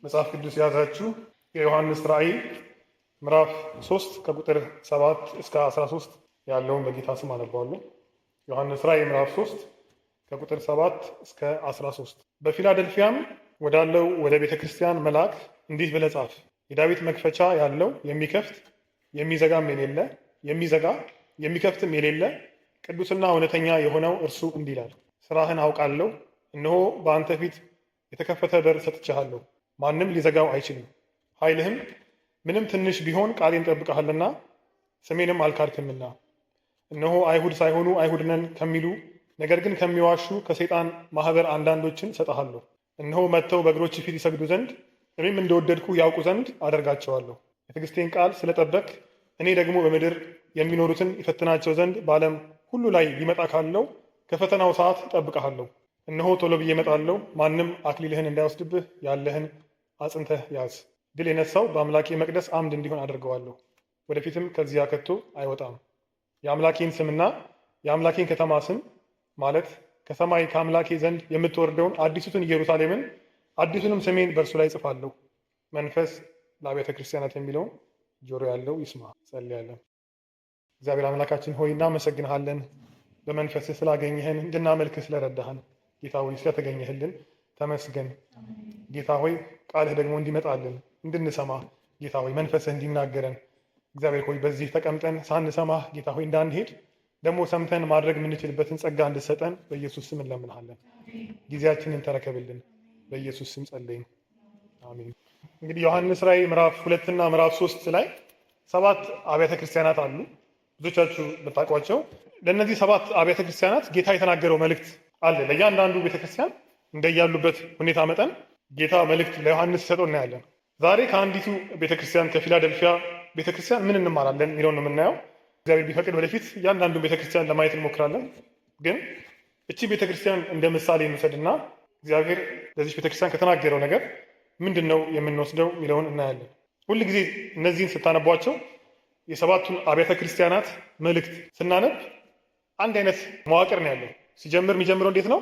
መጽሐፍ ቅዱስ የያዛችሁ የዮሐንስ ራእይ ምዕራፍ 3 ከቁጥር 7 እስከ 13 ያለውን በጌታ ስም አነባዋለሁ። ዮሐንስ ራእይ ምዕራፍ 3 ከቁጥር 7 እስከ 13። በፊላደልፊያም ወዳለው ወደ ቤተ ክርስቲያን መልአክ እንዲህ ብለህ ጻፍ። የዳዊት መክፈቻ ያለው የሚከፍት የሚዘጋም የሌለ የሚዘጋ የሚከፍትም የሌለ ቅዱስና እውነተኛ የሆነው እርሱ እንዲህ ይላል፣ ስራህን አውቃለሁ። እነሆ በአንተ ፊት የተከፈተ በር ሰጥቼሃለሁ፣ ማንም ሊዘጋው አይችልም። ኃይልህም ምንም ትንሽ ቢሆን ቃሌን ጠብቀሃልና ስሜንም አልካድክምና። እነሆ አይሁድ ሳይሆኑ አይሁድ ነን ከሚሉ ነገር ግን ከሚዋሹ ከሰይጣን ማህበር አንዳንዶችን ሰጠሃለሁ። እነሆ መጥተው በእግሮች ፊት ይሰግዱ ዘንድ እኔም እንደወደድኩ ያውቁ ዘንድ አደርጋቸዋለሁ። የትዕግስቴን ቃል ስለጠበቅ እኔ ደግሞ በምድር የሚኖሩትን ይፈትናቸው ዘንድ በዓለም ሁሉ ላይ ሊመጣ ካለው ከፈተናው ሰዓት እጠብቀሃለሁ። እነሆ ቶሎ ብዬ እመጣለሁ። ማንም አክሊልህን እንዳይወስድብህ ያለህን አጽንተህ ያዝ። ድል የነሳው በአምላኬ መቅደስ አምድ እንዲሆን አደርገዋለሁ፣ ወደፊትም ከዚያ ከቶ አይወጣም። የአምላኬን ስምና የአምላኬን ከተማ ስም ማለት ከሰማይ ከአምላኬ ዘንድ የምትወርደውን አዲሱትን ኢየሩሳሌምን አዲሱንም ስሜን በእርሱ ላይ ጽፋለሁ። መንፈስ ለአብያተ ክርስቲያናት የሚለውን ጆሮ ያለው ይስማ። ጸልያለን። እግዚአብሔር አምላካችን ሆይ እናመሰግንሃለን፣ በመንፈስህ ስላገኘህን እንድናመልክህ ስለረዳህን። ጌታ ሆይ ስለተገኘህልን ተመስገን። ጌታ ሆይ ቃልህ ደግሞ እንዲመጣልን እንድንሰማ ጌታ ሆይ መንፈስህ እንዲናገረን እግዚአብሔር ሆይ በዚህ ተቀምጠን ሳንሰማህ ጌታ ሆይ እንዳንሄድ ደግሞ ሰምተን ማድረግ የምንችልበትን ጸጋ እንድሰጠን በኢየሱስ ስም እንለምንሃለን። ጊዜያችንን ተረከብልን፣ በኢየሱስ ስም ጸለይን፣ አሜን። እንግዲህ ዮሐንስ ራእይ ምዕራፍ 2 እና ምዕራፍ 3 ላይ 7 አብያተ ክርስቲያናት አሉ። ብዙዎቻችሁ ብታውቋቸው ለእነዚህ 7 አብያተ ክርስቲያናት ጌታ የተናገረው መልእክት አለ። ለእያንዳንዱ ቤተክርስቲያን እንደያሉበት ሁኔታ መጠን ጌታ መልእክት ለዮሐንስ ሲሰጠው እናያለን። ዛሬ ከአንዲቱ ቤተክርስቲያን ከፊላደልፊያ ቤተክርስቲያን ምን እንማራለን የሚለውን ነው የምናየው። እግዚአብሔር ቢፈቅድ ወደፊት እያንዳንዱ ቤተክርስቲያን ለማየት እንሞክራለን። ግን እቺ ቤተክርስቲያን እንደ ምሳሌ እንውሰድና እግዚአብሔር ለዚህ ቤተክርስቲያን ከተናገረው ነገር ምንድን ነው የምንወስደው የሚለውን እናያለን። ሁል ጊዜ እነዚህን ስታነቧቸው የሰባቱን አብያተ ክርስቲያናት መልእክት ስናነብ አንድ አይነት መዋቅር ነው ያለው። ሲጀምር የሚጀምረው እንዴት ነው?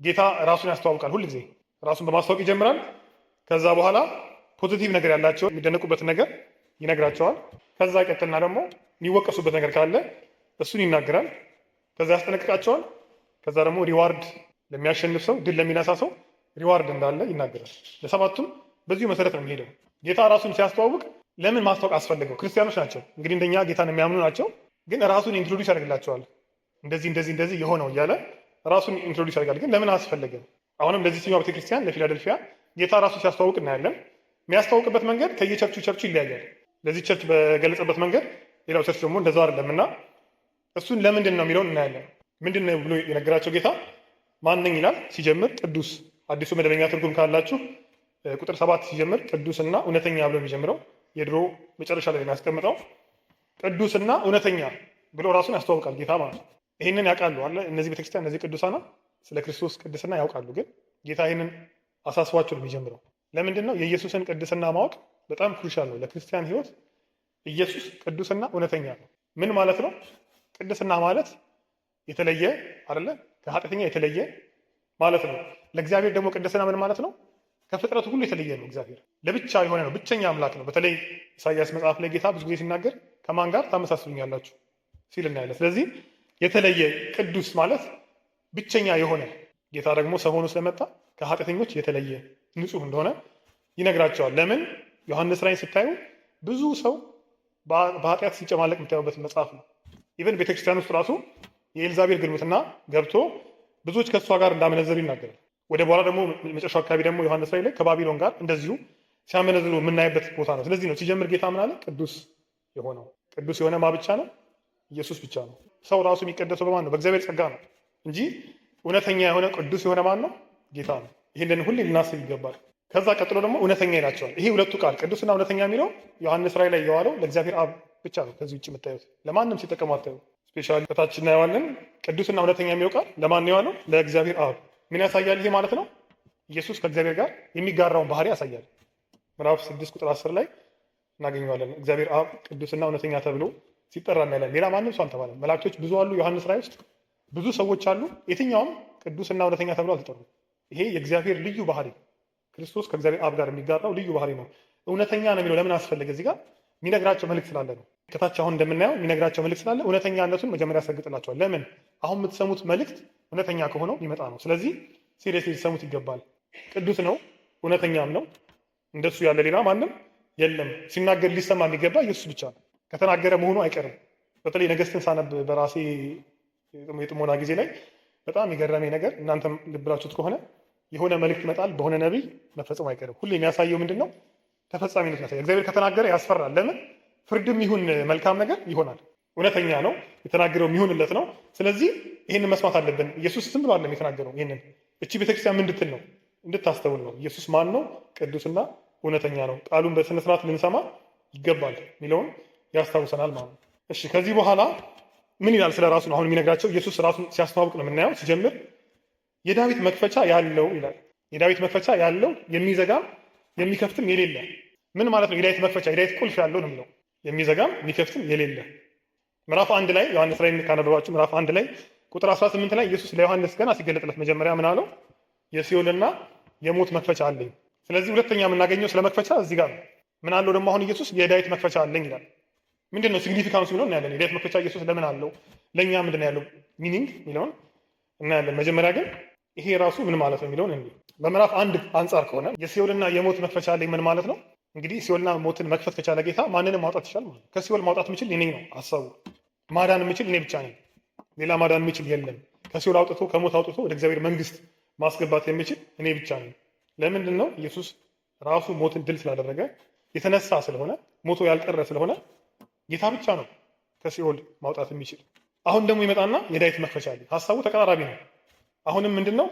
ጌታ ራሱን ያስተዋውቃል። ሁል ጊዜ ራሱን በማስተዋወቅ ይጀምራል። ከዛ በኋላ ፖዚቲቭ ነገር ያላቸው የሚደነቁበትን ነገር ይነግራቸዋል። ከዛ ይቀጥልና ደግሞ የሚወቀሱበት ነገር ካለ እሱን ይናገራል። ከዛ ያስጠነቅቃቸዋል። ከዛ ደግሞ ሪዋርድ ለሚያሸንፍ ሰው፣ ድል ለሚነሳ ሰው ሪዋርድ እንዳለ ይናገራል። ለሰባቱም በዚሁ መሰረት ነው የሚሄደው። ጌታ ራሱን ሲያስተዋውቅ ለምን ማስታወቅ አስፈለገው? ክርስቲያኖች ናቸው እንግዲህ እንደኛ ጌታን የሚያምኑ ናቸው። ግን ራሱን ኢንትሮዲውስ ያደርግላቸዋል። እንደዚህ የሆነው እያለ ራሱን ኢንትሮዲውስ ያደርጋል። ግን ለምን አስፈለገ? አሁንም ለዚህኛው ቤተክርስቲያን ለፊላደልፊያ ጌታ ራሱ ሲያስተዋውቅ እናያለን። የሚያስተዋውቅበት መንገድ ከየቸርቹ ይለያያል። ለዚህ ቸርች በገለጸበት መንገድ ሌላው ቸርች ደግሞ እንደዛው አይደለም እና እሱን ለምንድን ነው የሚለውን እናያለን። ምንድን ነው ብሎ የነገራቸው ጌታ ማንኝ ይላል። ሲጀምር ቅዱስ፣ አዲሱ መደበኛ ትርጉም ካላችሁ ቁጥር 7 ሲጀምር ቅዱስና እውነተኛ ብሎ የሚጀምረው የድሮ መጨረሻ ላይ የሚያስቀምጠው ቅዱስና እውነተኛ ብሎ ራሱን ያስተዋውቃል ጌታ ማለት ነው። ይህንን ያውቃሉ አለ እነዚህ ቤተክርስቲያን እነዚህ ቅዱሳና ስለ ክርስቶስ ቅድስና ያውቃሉ። ግን ጌታ ይህንን አሳስቧቸው ነው የሚጀምረው። ለምንድን ነው? የኢየሱስን ቅድስና ማወቅ በጣም ክሩሻል ነው ለክርስቲያን ሕይወት። ኢየሱስ ቅዱስና እውነተኛ ነው። ምን ማለት ነው? ቅድስና ማለት የተለየ አይደለ? ከኃጢአተኛ የተለየ ማለት ነው። ለእግዚአብሔር ደግሞ ቅድስና ምን ማለት ነው? ከፍጥረቱ ሁሉ የተለየ ነው። እግዚአብሔር ለብቻ የሆነ ነው፣ ብቸኛ አምላክ ነው። በተለይ ኢሳይያስ መጽሐፍ ላይ ጌታ ብዙ ጊዜ ሲናገር ከማን ጋር ታመሳስሉኛላችሁ ሲል እናያለን። ስለዚህ የተለየ ቅዱስ ማለት ብቸኛ የሆነ ጌታ ደግሞ ሰው ሆኖ ስለመጣ ከኃጢአተኞች የተለየ ንጹሕ እንደሆነ ይነግራቸዋል። ለምን? ዮሐንስ ራእይን ስታዩ ብዙ ሰው በኃጢአት ሲጨማለቅ የምታዩበት መጽሐፍ ነው። ኢቨን ቤተክርስቲያን ውስጥ ራሱ የኤልዛቤል ግልሙትና ገብቶ ብዙዎች ከእሷ ጋር እንዳመነዘሩ ይናገራል። ወደ በኋላ ደግሞ መጨረሻው አካባቢ ደግሞ ዮሐንስ ራእይ ላይ ከባቢሎን ጋር እንደዚሁ ሲያመነዝሩ የምናይበት ቦታ ነው። ስለዚህ ነው ሲጀምር ጌታ ምን አለ? ቅዱስ የሆነው ቅዱስ የሆነ ማ ብቻ ነው? ኢየሱስ ብቻ ነው። ሰው ራሱ የሚቀደሰው በማን ነው? በእግዚአብሔር ጸጋ ነው እንጂ እውነተኛ የሆነ ቅዱስ የሆነ ማን ነው? ጌታ ነው። ይህንን ሁሌ ልናስብ ይገባል። ከዛ ቀጥሎ ደግሞ እውነተኛ ይላቸዋል። ይሄ ሁለቱ ቃል ቅዱስና እውነተኛ የሚለው ዮሐንስ ራእይ ላይ የዋለው ለእግዚአብሔር አብ ብቻ ነው። ከዚህ ውጭ የምታዩት ለማንም ሲጠቀሙ አታዩ። ስፔሻሊ ከታች እናየዋለን። ቅዱስና እውነተኛ የሚለው ቃል ለማን ነው የዋለው? ለእግዚአብሔር አብ። ምን ያሳያል ይሄ ማለት ነው? ኢየሱስ ከእግዚአብሔር ጋር የሚጋራውን ባህሪ ያሳያል። ምዕራፍ 6 ቁጥር 10 ላይ እናገኘዋለን። እግዚአብሔር አብ ቅዱስና እውነተኛ ተብሎ ሲጠራ እናያለን። ሌላ ማንም ሰው አልተባለም። መላእክቶች ብዙ አሉ። ዮሐንስ ራእይ ውስጥ ብዙ ሰዎች አሉ። የትኛውም ቅዱስና እውነተኛ ተብሎ አልተጠሩም። ይሄ የእግዚአብሔር ልዩ ባህሪ ክርስቶስ ከእግዚአብሔር አብ ጋር የሚጋራው ልዩ ባህሪ ነው። እውነተኛ ነው የሚለው ለምን አስፈለገ? እዚህ ጋር የሚነግራቸው መልእክት ስላለ ነው። ከታች አሁን እንደምናየው የሚነግራቸው መልእክት ስላለ እውነተኛነቱን መጀመሪያ ያስረግጥላቸዋል። ለምን? አሁን የምትሰሙት መልእክት እውነተኛ ከሆነው ሊመጣ ነው። ስለዚህ ሲሪየስ ሊሰሙት ይገባል። ቅዱስ ነው፣ እውነተኛም ነው። እንደሱ ያለ ሌላ ማንም የለም። ሲናገር ሊሰማ የሚገባ ኢየሱስ ብቻ ነው። ከተናገረ መሆኑ አይቀርም። በተለይ ነገስትን ሳነብ በራሴ የጥሞና ጊዜ ላይ በጣም የገረመኝ ነገር እናንተም ልብ ብላችሁት ከሆነ የሆነ መልእክት ይመጣል በሆነ ነቢይ መፈጸሙ አይቀርም። ሁሌ የሚያሳየው ምንድን ነው? ተፈጻሚነት ያሳያል። እግዚአብሔር ከተናገረ ያስፈራል። ለምን? ፍርድም ይሁን መልካም ነገር ይሆናል። እውነተኛ ነው፣ የተናገረው የሚሆንለት ነው። ስለዚህ ይህንን መስማት አለብን። ኢየሱስ ዝም ብሎ አይደለም የተናገረው። ይህንን እቺ ቤተክርስቲያን ምን እንድትል ነው? እንድታስተውል ነው። ኢየሱስ ማን ነው? ቅዱስና እውነተኛ ነው። ቃሉን በስነስርዓት ልንሰማ ይገባል የሚለውን ያስታውሰናል ማለት ነው። እሺ ከዚህ በኋላ ምን ይላል? ስለ ራሱ ነው አሁን የሚነግራቸው። ኢየሱስ ራሱን ሲያስተዋውቅ ነው የምናየው። ሲጀምር የዳዊት መክፈቻ ያለው ይላል። የዳዊት መክፈቻ ያለው የሚዘጋም የሚከፍትም የሌለ። ምን ማለት ነው? የዳዊት መክፈቻ የዳዊት ቁልፍ ያለው ነው የሚለው። የሚዘጋም የሚከፍትም የሌለ። ምዕራፍ 1 ላይ ዮሐንስ ላይ ካነበባችሁ ምዕራፍ 1 ላይ ቁጥር 18 ላይ ኢየሱስ ለዮሐንስ ገና ሲገለጥለት መጀመሪያ ምን አለው? የሲኦልና የሞት መክፈቻ አለኝ። ስለዚህ ሁለተኛ የምናገኘው ስለ መክፈቻ እዚህ ጋር ነው። ምን አለው ደግሞ አሁን ኢየሱስ? የዳዊት መክፈቻ አለኝ ይላል። ምንድን ነው ሲግኒፊካንሱ የሚለውን እናያለን። የዳዊት መክፈቻ ኢየሱስ ለምን አለው? ለእኛ ምንድን ነው ያለው ሚኒንግ የሚለውን እናያለን። መጀመሪያ ግን ይሄ ራሱ ምን ማለት ነው የሚለውን እንዲህ በምዕራፍ 1 አንጻር ከሆነ የሲኦልና የሞት መክፈቻ አለኝ ምን ማለት ነው? እንግዲህ ሲኦልና ሞትን መክፈት ከቻለ ጌታ ማንንም ማውጣት ይችላል ማለት ነው። ከሲኦል ማውጣት የምችል እኔ ነው። አሰቡ። ማዳን የምችል እኔ ብቻ ነኝ። ሌላ ማዳን የምችል የለም። ከሲኦል አውጥቶ ከሞት አውጥቶ ወደ እግዚአብሔር መንግስት ማስገባት የምችል እኔ ብቻ ነኝ። ለምንድን ነው? ኢየሱስ ራሱ ሞትን ድል ስላደረገ የተነሳ ስለሆነ ሞቶ ያልቀረ ስለሆነ ጌታ ብቻ ነው ከሲኦል ማውጣት የሚችል። አሁን ደግሞ ይመጣና የዳዊት መክፈቻ አለ። ሀሳቡ ተቀራራቢ ነው። አሁንም ምንድን ነው?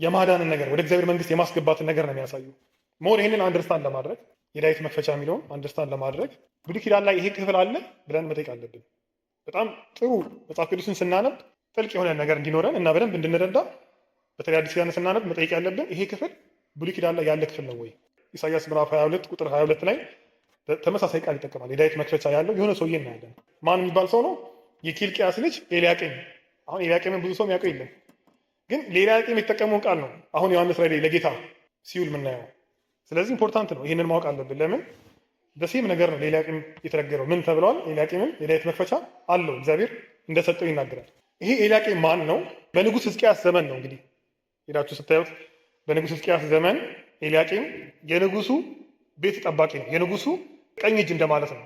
የማዳንን ነገር ወደ እግዚአብሔር መንግስት የማስገባትን ነገር ነው የሚያሳዩ። ሞር ይህንን አንደርስታንድ ለማድረግ የዳዊት መክፈቻ የሚለውን አንደርስታንድ ለማድረግ ብሉይ ኪዳን ላይ ይሄ ክፍል አለ ብለን መጠየቅ አለብን። በጣም ጥሩ መጽሐፍ ቅዱስን ስናነብ ጥልቅ የሆነ ነገር እንዲኖረን እና በደንብ እንድንረዳ በተለይ አዲስ ኪዳን ስናነብ መጠየቅ ያለብን ይሄ ክፍል ብሉይ ኪዳን ላይ ያለ ክፍል ነው ወይ? ኢሳያስ ምዕራፍ 22 ቁጥር 22 ላይ ተመሳሳይ ቃል ይጠቀማል። የዳዊት መክፈቻ ያለው የሆነ ሰውዬ እናያለን። ማን የሚባል ሰው ነው? የኪልቅያስ ልጅ ኤልያቄም። አሁን ኤልያቄምን ብዙ ሰው የሚያውቀው የለም፣ ግን ለኤልያቄም የተጠቀመውን ቃል ነው አሁን ዮሐንስ ላይ ለጌታ ሲውል የምናየው። ስለዚህ ኢምፖርታንት ነው፣ ይህንን ማወቅ አለብን። ለምን በሴም ነገር ነው ለኤልያቄም የተነገረው። ምን ተብለዋል? ኤልያቄምን የዳዊት መክፈቻ አለው እግዚአብሔር እንደሰጠው ይናገራል። ይሄ ኤልያቄም ማን ነው? በንጉሥ ሕዝቅያስ ዘመን ነው። እንግዲህ ሄዳችሁ ስታዩት በንጉሥ ሕዝቅያስ ዘመን ኤልያቄም የንጉሱ ቤት ጠባቂ ነው። የንጉሱ ቀኝ እጅ እንደማለት ነው።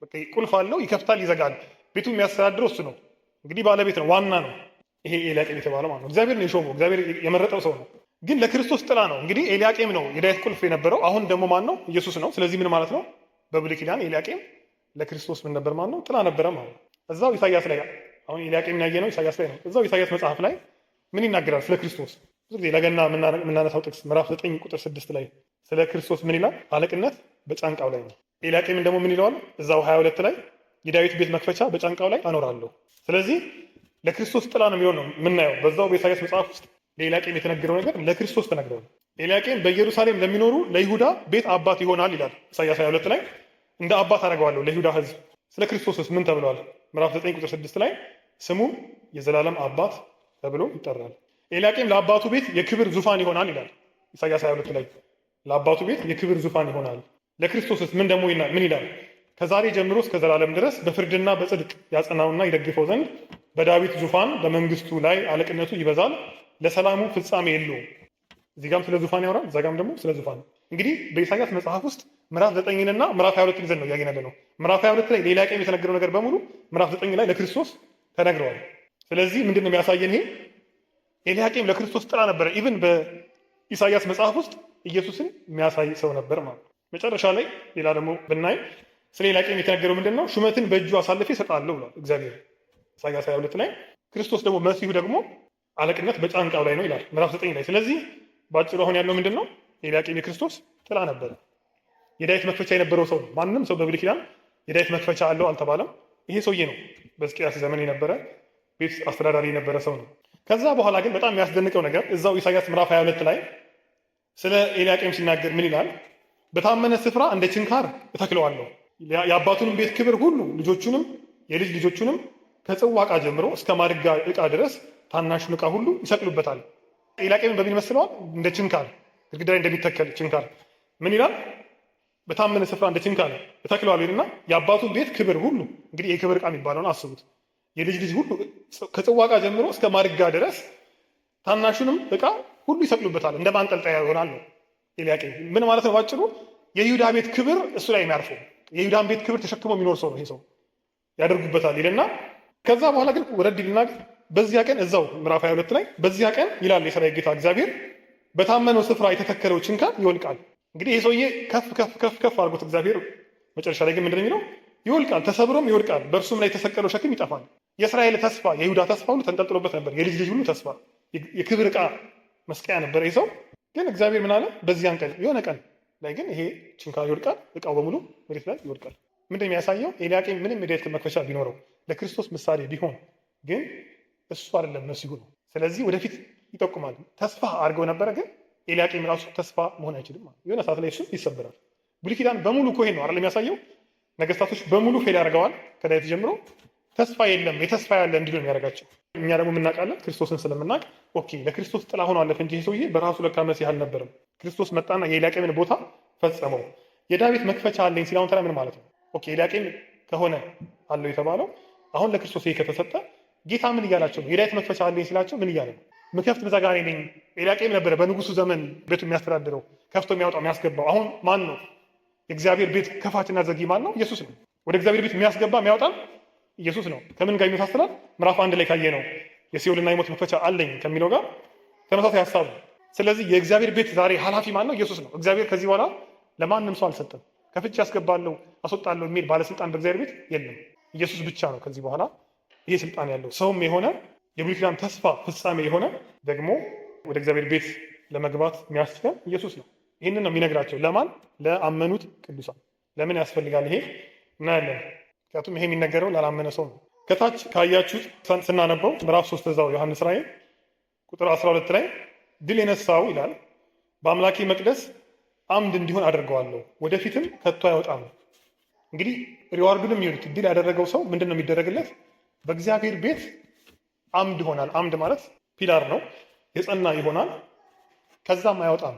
በቃ ቁልፍ አለው፣ ይከፍታል፣ ይዘጋል። ቤቱ የሚያስተዳድረው እሱ ነው። እንግዲህ ባለቤት ነው፣ ዋና ነው። ይሄ ኤልያቄም የተባለው ማለት ነው። እግዚአብሔር ነው የሾመው፣ እግዚአብሔር የመረጠው ሰው ነው። ግን ለክርስቶስ ጥላ ነው። እንግዲህ ኤልያቄም ነው የዳዊት ቁልፍ የነበረው። አሁን ደግሞ ማን ነው? ኢየሱስ ነው። ስለዚህ ምን ማለት ነው? በብሉይ ኪዳን ኤልያቄም ለክርስቶስ ምን ነበር ማለት ነው? ጥላ ነበረ ማለት ነው። እዛው ኢሳያስ ላይ አሁን ኤልያቄም ያየ ነው ኢሳያስ ላይ ነው። እዛው ኢሳያስ መጽሐፍ ላይ ምን ይናገራል ስለ ክርስቶስ? ብዙ ጊዜ ለገና የምናነሳው ጥቅስ ምዕራፍ 9 ቁጥር 6 ላይ ስለ ክርስቶስ ምን ይላል? አለቅነት በጫንቃው ላይ ነው። ኤልያቄምን ደግሞ ምን ይለዋል? እዛው 22 ላይ የዳዊት ቤት መክፈቻ በጫንቃው ላይ አኖራለሁ። ስለዚህ ለክርስቶስ ጥላ ነው የሚሆን ነው የምናየው። በዛው በኢሳያስ መጽሐፍ ውስጥ ለኤልያቄም የተነገረው ነገር ለክርስቶስ ተነግረው ነው። ኤልያቄም በኢየሩሳሌም ለሚኖሩ ለይሁዳ ቤት አባት ይሆናል ይላል ኢሳያስ 22 ላይ። እንደ አባት አደርገዋለሁ ለይሁዳ ሕዝብ። ስለ ክርስቶስስ ምን ተብሏል? ምዕራፍ 9 ቁጥር 6 ላይ ስሙ የዘላለም አባት ተብሎ ይጠራል። ኤልያቄም ለአባቱ ቤት የክብር ዙፋን ይሆናል ይላል ኢሳያስ 22 ላይ። ለአባቱ ቤት የክብር ዙፋን ይሆናል። ለክርስቶስስ ምን ደግሞ ምን ይላል? ከዛሬ ጀምሮ እስከ ዘላለም ድረስ በፍርድና በጽድቅ ያጸናውና ይደግፈው ዘንድ በዳዊት ዙፋን በመንግስቱ ላይ አለቅነቱ ይበዛል፣ ለሰላሙ ፍጻሜ የለውም። እዚህ ጋም ስለ ዙፋን ያወራል፣ እዛ ጋም ደግሞ ስለ ዙፋን። እንግዲህ በኢሳያስ መጽሐፍ ውስጥ ምዕራፍ 9ና ምዕራፍ 22 ይዘን ነው እያየን ያለ ነው። ምዕራፍ 22 ላይ ለኤልያቄም የተነገረው ነገር በሙሉ ምዕራፍ 9 ላይ ለክርስቶስ ተነግረዋል። ስለዚህ ምንድን ነው የሚያሳየን? ይሄ ኤልያቄም ለክርስቶስ ጥላ ነበረ። ኢቭን በኢሳያስ መጽሐፍ ውስጥ ኢየሱስን የሚያሳይ ሰው ነበር ማለት ነው። መጨረሻ ላይ ሌላ ደግሞ ብናይ ስለ ኤልያቄም የተነገረው ምንድን ነው? ሹመትን በእጁ አሳልፌ እሰጣለሁ ብሏል እግዚአብሔር ኢሳያስ 22 ላይ። ክርስቶስ ደግሞ መሲሁ ደግሞ አለቅነት በጫንቃው ላይ ነው ይላል ምዕራፍ 9 ላይ። ስለዚህ በአጭሩ አሁን ያለው ምንድን ነው? ኤልያቄም የክርስቶስ ጥላ ነበረ። የዳዊት መክፈቻ የነበረው ሰው ነው። ማንም ሰው በብሉይ ኪዳን የዳዊት መክፈቻ አለው አልተባለም። ይሄ ሰውዬ ነው በሕዝቅያስ ዘመን የነበረ ቤት አስተዳዳሪ የነበረ ሰው ነው። ከዛ በኋላ ግን በጣም የሚያስደንቀው ነገር እዛው ኢሳያስ ምዕራፍ 22 ላይ ስለ ኤልያቄም ሲናገር ምን ይላል? በታመነ ስፍራ እንደ ችንካር እተክለዋለሁ፣ የአባቱንም ቤት ክብር ሁሉ ልጆቹንም የልጅ ልጆቹንም ከጽዋ ዕቃ ጀምሮ እስከ ማድጋ ዕቃ ድረስ ታናሹን ዕቃ ሁሉ ይሰቅሉበታል። ኤልያቄምን በምን ይመስለዋል? እንደ ችንካር ግድግዳ ላይ እንደሚተከል ችንካር ምን ይላል? በታመነ ስፍራ እንደ ችንካር እተክለዋለሁ ይልና የአባቱን ቤት ክብር ሁሉ እንግዲህ የክብር ዕቃ የሚባለውን አስቡት። የልጅ ልጅ ሁሉ ከጽዋ ዕቃ ጀምሮ እስከ ማድጋ ድረስ ታናሹንም ዕቃ ሁሉ ይሰቅሉበታል፣ እንደ ማንጠልጠያ ይሆናል ነው። ኤልያቄም ምን ማለት ነው? ባጭሩ የይሁዳ ቤት ክብር እሱ ላይ የሚያርፈው የይሁዳን ቤት ክብር ተሸክሞ የሚኖር ሰው ነው። ይሄ ሰው ያደርጉበታል ይልና ከዛ በኋላ ግን ወረድ ይልና በዚያ ቀን እዛው ምዕራፍ 22 ላይ በዚያ ቀን ይላል የሰራዊት ጌታ እግዚአብሔር በታመነው ስፍራ የተተከለው ችንካር ይወልቃል። እንግዲህ ይህ ሰውዬ ከፍ ከፍ ከፍ ከፍ አድርጎት እግዚአብሔር መጨረሻ ላይ ግን ምንድን ነው የሚለው? ይወልቃል፣ ተሰብሮም ይወድቃል፣ በእርሱም ላይ የተሰቀለው ሸክም ይጠፋል። የእስራኤል ተስፋ የይሁዳ ተስፋ ሁሉ ተንጠልጥሎበት ነበር። የልጅ ልጅ ሁሉ ተስፋ የክብር ዕቃ መስቀያ ነበር ይህ ሰው። ግን እግዚአብሔር ምን አለ? በዚያን ቀን የሆነ ቀን ላይ ግን ይሄ ችንካር ይወድቃል፣ ዕቃው በሙሉ መሬት ላይ ይወድቃል። ምንድን የሚያሳየው? ኤልያቄም ምንም የዳዊት መክፈቻ ቢኖረው ለክርስቶስ ምሳሌ ቢሆን ግን እሱ አይደለም መሲሁ ነው። ስለዚህ ወደፊት ይጠቁማል። ተስፋ አድርገው ነበረ፣ ግን ኤልያቄም ራሱ ተስፋ መሆን አይችልም። የሆነ ሰዓት ላይ እሱ ይሰበራል። ብሉይ ኪዳን በሙሉ እኮ ይሄን ነው አይደል የሚያሳየው? ነገስታቶች በሙሉ ፌል ያደርገዋል። ከዳዊት ጀምሮ ተስፋ የለም የተስፋ ያለ እንዲሉ የሚያደርጋቸው። እኛ ደግሞ የምናውቃለን ክርስቶስን ስለምናውቅ ኦኬ ለክርስቶስ ጥላ ሆኖ አለፈ እንጂ ሰውዬ በራሱ ለካ መሲህ አልነበረም። ክርስቶስ መጣና የኤልያቄምን ቦታ ፈጸመው። የዳዊት መክፈቻ አለኝ ሲል አሁን ታዲያ ምን ማለት ነው? ኦኬ ኤልያቄም ከሆነ አለው የተባለው አሁን ለክርስቶስ ይሄ ከተሰጠ ጌታ ምን እያላቸው ነው? የዳዊት መክፈቻ አለኝ ሲላቸው ምን እያለ ነው? ምከፍት ምዘጋኔ ነኝ። ኤልያቄም ነበረ በንጉሱ ዘመን ቤቱ የሚያስተዳድረው ከፍቶ የሚያወጣው የሚያስገባው። አሁን ማን ነው የእግዚአብሔር ቤት ከፋችና ዘጊ? ማን ነው? ኢየሱስ ነው። ወደ እግዚአብሔር ቤት የሚያስገባ የሚያወጣም ኢየሱስ ነው። ከምን ጋር ይመሳሰላል? ምዕራፍ 1 ላይ ካየ ነው የሲኦልና የሞት መክፈቻ አለኝ ከሚለው ጋር ተመሳሳይ ሀሳብ። ስለዚህ የእግዚአብሔር ቤት ዛሬ ኃላፊ ማን ነው? ኢየሱስ ነው። እግዚአብሔር ከዚህ በኋላ ለማንም ሰው አልሰጠም። ከፍቼ ያስገባለሁ አስወጣለሁ የሚል ባለስልጣን በእግዚአብሔር ቤት የለም። ኢየሱስ ብቻ ነው ከዚህ በኋላ ይሄ ስልጣን ያለው። ሰውም የሆነ የብሉይ ኪዳን ተስፋ ፍጻሜ የሆነ ደግሞ ወደ እግዚአብሔር ቤት ለመግባት የሚያስችለን ኢየሱስ ነው። ይህንን ነው የሚነግራቸው። ለማን? ለአመኑት ቅዱሳን። ለምን ያስፈልጋል ይሄ እናያለን። ምክንያቱም ይሄ የሚነገረው ላላመነ ሰው ነው። ከታች ካያችሁት ስናነበው ምዕራፍ 3 እዛው ዮሐንስ ራእይ ቁጥር 12 ላይ ድል የነሳው ይላል በአምላኬ መቅደስ አምድ እንዲሆን አደርገዋለሁ፣ ወደፊትም ከቶ አይወጣም። እንግዲህ ሪዋርዱንም ይሉት ድል ያደረገው ሰው ምንድን ነው የሚደረግለት? በእግዚአብሔር ቤት አምድ ይሆናል። አምድ ማለት ፒላር ነው፣ የጸና ይሆናል፣ ከዛም አይወጣም።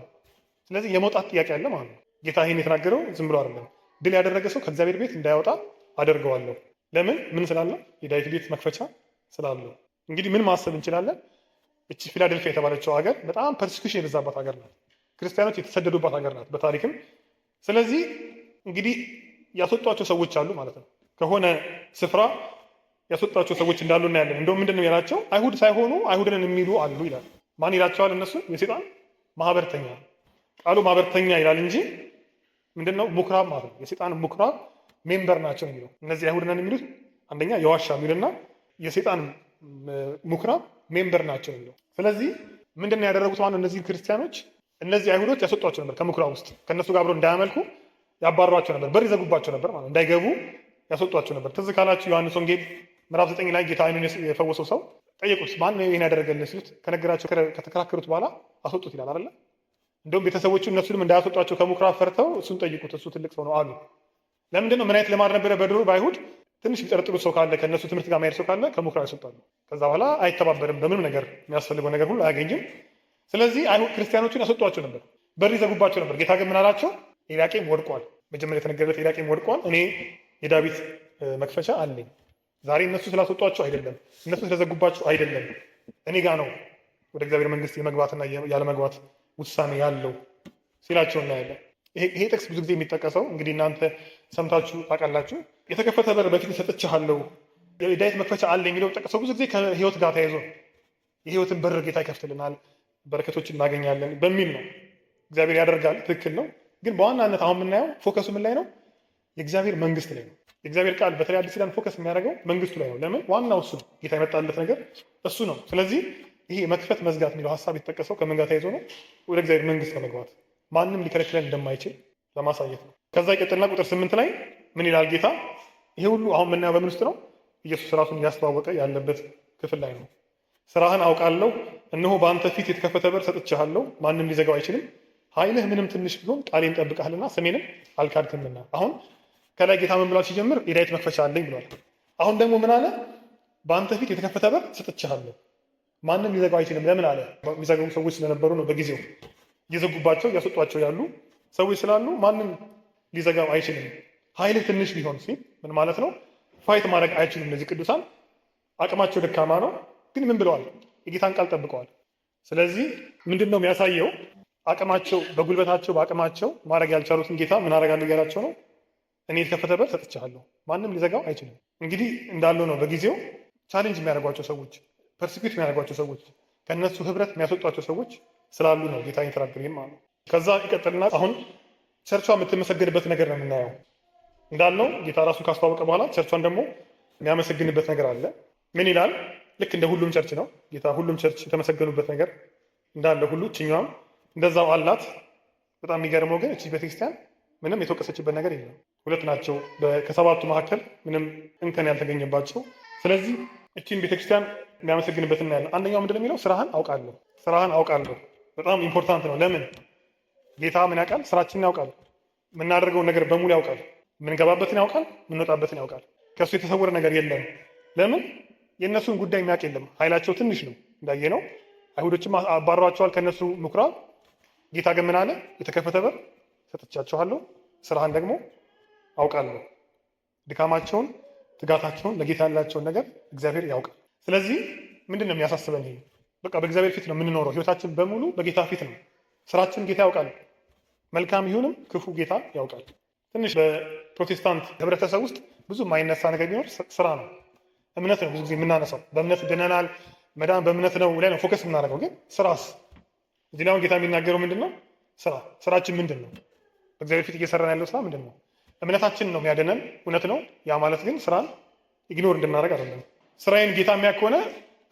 ስለዚህ የመውጣት ጥያቄ አለ ማለት ነው። ጌታ ይህን የተናገረው ዝም ብሎ አይደለም። ድል ያደረገ ሰው ከእግዚአብሔር ቤት እንዳይወጣ አደርገዋለሁ። ለምን? ምን ስላለ? የዳዊት ቤት መክፈቻ ስላለው። እንግዲህ ምን ማሰብ እንችላለን? እቺ ፊላደልፊያ የተባለችው ሀገር በጣም ፐርሲኩሽን የበዛባት ሀገር ናት። ክርስቲያኖች የተሰደዱባት ሀገር ናት በታሪክም። ስለዚህ እንግዲህ ያስወጧቸው ሰዎች አሉ ማለት ነው። ከሆነ ስፍራ ያስወጧቸው ሰዎች እንዳሉ እናያለን። እንደውም ምንድን ነው ያላቸው? አይሁድ ሳይሆኑ አይሁድንን የሚሉ አሉ ይላል። ማን ይላቸዋል? እነሱ የሴጣን ማህበርተኛ። ቃሉ ማህበርተኛ ይላል እንጂ ምንድነው? ምኩራብ ማለት ነው። የሴጣን ምኩራብ ሜምበር ናቸው የሚለው። እነዚህ አይሁድንን የሚሉት አንደኛ የዋሻ የሚልና የሴጣን ምኩራብ ሜምበር ናቸው የሚለው። ስለዚህ ምንድን ነው ያደረጉት ማለት ነው? እነዚህ ክርስቲያኖች እነዚህ አይሁዶች ያስወጧቸው ነበር ከምኩራብ ውስጥ። ከእነሱ ጋር አብረው እንዳያመልኩ ያባሯቸው ነበር፣ በር ይዘጉባቸው ነበር ማለት እንዳይገቡ ያስወጧቸው ነበር። ትዝ ካላችሁ ዮሐንስ ወንጌል ምዕራፍ 9 ላይ ጌታ ዓይኑን የፈወሰው ሰው ጠየቁት፣ ማን ነው ይሄን ያደረገልህ ሲሉት ከነገራቸው ከተከራከሩት በኋላ አስወጡት ይላል አይደለ? እንደውም ቤተሰቦቹ እነሱንም እንዳያስወጧቸው ከምኩራብ ፈርተው እሱን ጠይቁት፣ እሱ ትልቅ ሰው ነው አሉ። ለምንድን ነው? ምን አይነት ልማድ ነበረ በድሮ በአይሁድ? ትንሽ የሚጠረጥሩት ሰው ካለ ከእነሱ ትምህርት ጋር ማሄድ ሰው ካለ ከምኩራብ ያስወጣሉ። ከዛ በኋላ አይተባበርም፣ በምንም ነገር የሚያስፈልገው ነገር ሁሉ አያገኝም። ስለዚህ አይሁድ ክርስቲያኖቹን ያስወጧቸው ነበር፣ በር ይዘጉባቸው ነበር። ጌታ ግን ምን አላቸው? ኤልያቄም ወድቋል። መጀመሪያ የተነገረለት ኤልያቄም ወድቋል፣ እኔ የዳዊት መክፈቻ አለኝ። ዛሬ እነሱ ስላስወጧቸው አይደለም፣ እነሱ ስለዘጉባቸው አይደለም፣ እኔ ጋ ነው ወደ እግዚአብሔር መንግስት የመግባትና ያለመግባት ውሳኔ ያለው ሲላቸው እናያለን። ይሄ ጥቅስ ብዙ ጊዜ የሚጠቀሰው እንግዲህ እናንተ ሰምታችሁ ታውቃላችሁ። የተከፈተ በር በፊት ሰጥቼሃለሁ፣ የዳዊት መክፈቻ አለ የሚለው ጠቀሰው ብዙ ጊዜ ከህይወት ጋር ተያይዞ የህይወትን በር ጌታ ይከፍትልናል፣ በረከቶችን እናገኛለን በሚል ነው። እግዚአብሔር ያደርጋል፣ ትክክል ነው። ግን በዋናነት አሁን የምናየው ፎከሱ ምን ላይ ነው? የእግዚአብሔር መንግስት ላይ ነው። የእግዚአብሔር ቃል በተለይ አዲስ ኪዳን ፎከስ የሚያደርገው መንግስቱ ላይ ነው። ለምን? ዋናው እሱ ነው። ጌታ የመጣለት ነገር እሱ ነው። ስለዚህ ይሄ መክፈት መዝጋት የሚለው ሀሳብ የተጠቀሰው ከምን ጋር ተያይዞ ነው? ወደ እግዚአብሔር መንግስት ከመግባት ማንም ሊከለክለን እንደማይችል ለማሳየት ነው። ከዛ ይቀጥልና ቁጥር 8 ላይ ምን ይላል ጌታ? ይሄ ሁሉ አሁን የምናየው በምን ውስጥ ነው? ኢየሱስ ራሱን እያስተዋወቀ ያለበት ክፍል ላይ ነው። ስራህን አውቃለሁ፣ እነሆ በአንተ ፊት የተከፈተ በር ሰጥቼሃለሁ፣ ማንም ሊዘጋው አይችልም። ኃይልህ ምንም ትንሽ ቢሆን ቃሌን ጠብቀሃልና ስሜንም አልካድክምና። አሁን ከላይ ጌታ ምን ብሏል ሲጀምር? የዳዊት መክፈቻ አለኝ ብሏል። አሁን ደግሞ ምን አለ? በአንተ ፊት የተከፈተ በር ሰጥቼሃለሁ፣ ማንም ሊዘጋው አይችልም። ለምን አለ? የሚዘጋው ሰዎች ስለነበሩ ነው በጊዜው። እየዘጉባቸው እያስወጧቸው ያሉ ሰዎች ስላሉ ማንም ሊዘጋው አይችልም። ኃይልህ ትንሽ ሊሆን ሲል ምን ማለት ነው? ፋይት ማድረግ አይችሉም። እነዚህ ቅዱሳን አቅማቸው ደካማ ነው፣ ግን ምን ብለዋል? የጌታን ቃል ጠብቀዋል። ስለዚህ ምንድን ነው የሚያሳየው? አቅማቸው በጉልበታቸው በአቅማቸው ማድረግ ያልቻሉትን ጌታ ምን አደርጋለሁ እያላቸው ነው። እኔ የተከፈተ በር ሰጥቻለሁ፣ ማንም ሊዘጋው አይችልም። እንግዲህ እንዳለው ነው። በጊዜው ቻሌንጅ የሚያደርጓቸው ሰዎች፣ ፐርሲኪዩት የሚያደርጓቸው ሰዎች፣ ከእነሱ ህብረት የሚያስወጧቸው ሰዎች ስላሉ ነው ጌታ የተናገረ ማለት ነው። ከዛ ይቀጥልና አሁን ቸርቿ የምትመሰገንበት ነገር ነው የምናየው። እንዳልነው ጌታ ራሱን ካስተዋወቀ በኋላ ቸርቿን ደግሞ የሚያመሰግንበት ነገር አለ። ምን ይላል? ልክ እንደ ሁሉም ቸርች ነው ጌታ። ሁሉም ቸርች የተመሰገኑበት ነገር እንዳለ ሁሉ ችኛዋም እንደዛው አላት። በጣም የሚገርመው ግን እቺ ቤተክርስቲያን ምንም የተወቀሰችበት ነገር የለም። ሁለት ናቸው ከሰባቱ መካከል ምንም እንከን ያልተገኘባቸው። ስለዚህ እቺን ቤተክርስቲያን የሚያመሰግንበት እናያለን። አንደኛው ምንድን ነው የሚለው? ስራህን አውቃለሁ። ስራህን አውቃለሁ በጣም ኢምፖርታንት ነው። ለምን? ጌታ ምን ያውቃል? ስራችንን ያውቃል። የምናደርገውን ነገር በሙሉ ያውቃል። የምንገባበትን ያውቃል፣ የምንወጣበትን ያውቃል። ከእሱ የተሰወረ ነገር የለም። ለምን? የእነሱን ጉዳይ የሚያውቅ የለም። ኃይላቸው ትንሽ ነው እንዳየ ነው። አይሁዶችም አባረዋቸዋል ከእነሱ ምኩራብ። ጌታ ግን ምን አለ? የተከፈተ በር ሰጥቻቸዋለሁ፣ ስራህን ደግሞ አውቃለሁ። ድካማቸውን፣ ትጋታቸውን፣ ለጌታ ያላቸውን ነገር እግዚአብሔር ያውቃል። ስለዚህ ምንድን ነው የሚያሳስበን? ይሄ በቃ በእግዚአብሔር ፊት ነው የምንኖረው። ህይወታችን በሙሉ በጌታ ፊት ነው። ስራችን ጌታ ያውቃል። መልካም ይሁንም ክፉ ጌታ ያውቃል። ትንሽ በፕሮቴስታንት ህብረተሰብ ውስጥ ብዙ የማይነሳ ነገር ቢኖር ስራ ነው። እምነት ነው ብዙ ጊዜ የምናነሳው። በእምነት ድነናል፣ መዳን በእምነት ነው ላይ ነው ፎከስ የምናደርገው። ግን ስራስ? እዚህ ላይ አሁን ጌታ የሚናገረው ምንድን ነው? ስራችን ምንድን ነው? በእግዚአብሔር ፊት እየሰራን ያለው ስራ ምንድን ነው? እምነታችን ነው የሚያደነን፣ እውነት ነው። ያ ማለት ግን ስራን ኢግኖር እንድናደርግ አይደለም። ስራዬን ጌታ የሚያውቅ ከሆነ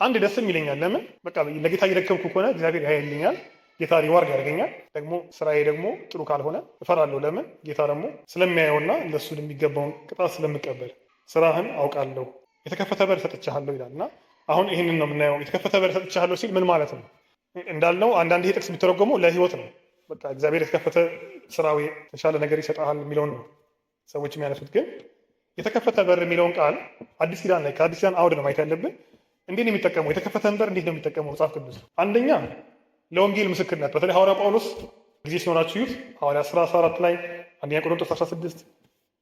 አንድ ደስም ይለኛል። ለምን? በቃ ለጌታ እየደከምኩ ከሆነ እግዚአብሔር ያይልኛል፣ ጌታ ሪዋርድ ያደርገኛል። ደግሞ ስራዬ ደግሞ ጥሩ ካልሆነ እፈራለሁ። ለምን? ጌታ ደግሞ ስለሚያየውና ለእሱ የሚገባውን ቅጣት ስለምቀበል። ስራህን አውቃለሁ፣ የተከፈተ በር ሰጥቻለሁ ይላል እና አሁን ይህንን ነው የምናየው። የተከፈተ በር ሰጥቻለሁ ሲል ምን ማለት ነው? እንዳልነው አንዳንድ ይሄ ጥቅስ የሚተረጎመው ለህይወት ነው። በቃ እግዚአብሔር የተከፈተ ስራዊ የተሻለ ነገር ይሰጣል የሚለውን ነው ሰዎች የሚያነሱት። ግን የተከፈተ በር የሚለውን ቃል አዲስ ኪዳን ላይ ከአዲስ ኪዳን አውድ ነው ማየት ያለብን። እንዴት ነው የሚጠቀመው? የተከፈተን በር እንዴት ነው የሚጠቀመው መጽሐፍ ቅዱስ? አንደኛ ለወንጌል ምስክርነት። በተለይ ሐዋርያ ጳውሎስ ጊዜ ሲኖራችሁ ይዩት። ሐዋርያ 14 ላይ፣ አንደኛ ቆሮንቶስ 16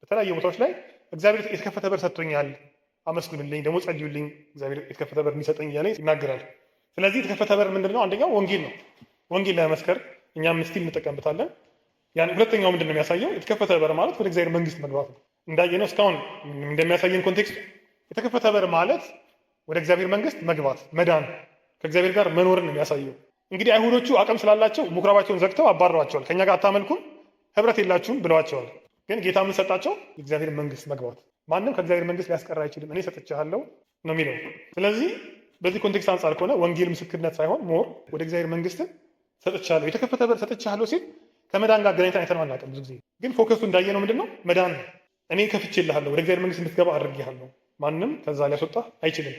በተለያዩ ቦታዎች ላይ እግዚአብሔር የተከፈተ በር ሰጥቶኛል፣ አመስግኑልኝ፣ ደግሞ ጸልዩልኝ እግዚአብሔር የተከፈተ በር እንዲሰጠኝ እያለ ይናገራል። ስለዚህ የተከፈተ በር ምንድን ነው? አንደኛው ወንጌል ነው። ወንጌል ለመመስከር እኛም ስቲል እንጠቀምበታለን። ያን ሁለተኛው ምንድን ነው የሚያሳየው? የተከፈተ በር ማለት ወደ እግዚአብሔር መንግስት መግባት ነው። እንዳየነው እስካሁን እንደሚያሳየን ኮንቴክስት የተከፈተ በር ማለት ወደ እግዚአብሔር መንግስት መግባት፣ መዳን፣ ከእግዚአብሔር ጋር መኖርን ነው የሚያሳየው። እንግዲህ አይሁዶቹ አቅም ስላላቸው ምኩራባቸውን ዘግተው አባረዋቸዋል። ከኛ ጋር አታመልኩም፣ ህብረት የላችሁም ብለዋቸዋል። ግን ጌታ ምን ሰጣቸው? የእግዚአብሔር መንግስት መግባት። ማንም ከእግዚአብሔር መንግስት ሊያስቀር አይችልም፣ እኔ ሰጥቻለሁ ነው የሚለው። ስለዚህ በዚህ ኮንቴክስት አንጻር ከሆነ ወንጌል ምስክርነት ሳይሆን ሞር ወደ እግዚአብሔር መንግስትን ሰጥቻለሁ፣ የተከፈተ በር ሰጥቻለሁ ሲል ከመዳን ጋር አገናኝተን አይተነው አናውቅም። ብዙ ጊዜ ግን ፎከሱ እንዳየነው ምንድን ነው? መዳን ነው። እኔ ከፍቼልሃለሁ፣ ወደ እግዚአብሔር መንግስት እንድትገባ አድርጌሃለሁ፣ ማንም ከዛ ሊያስወጣ አይችልም።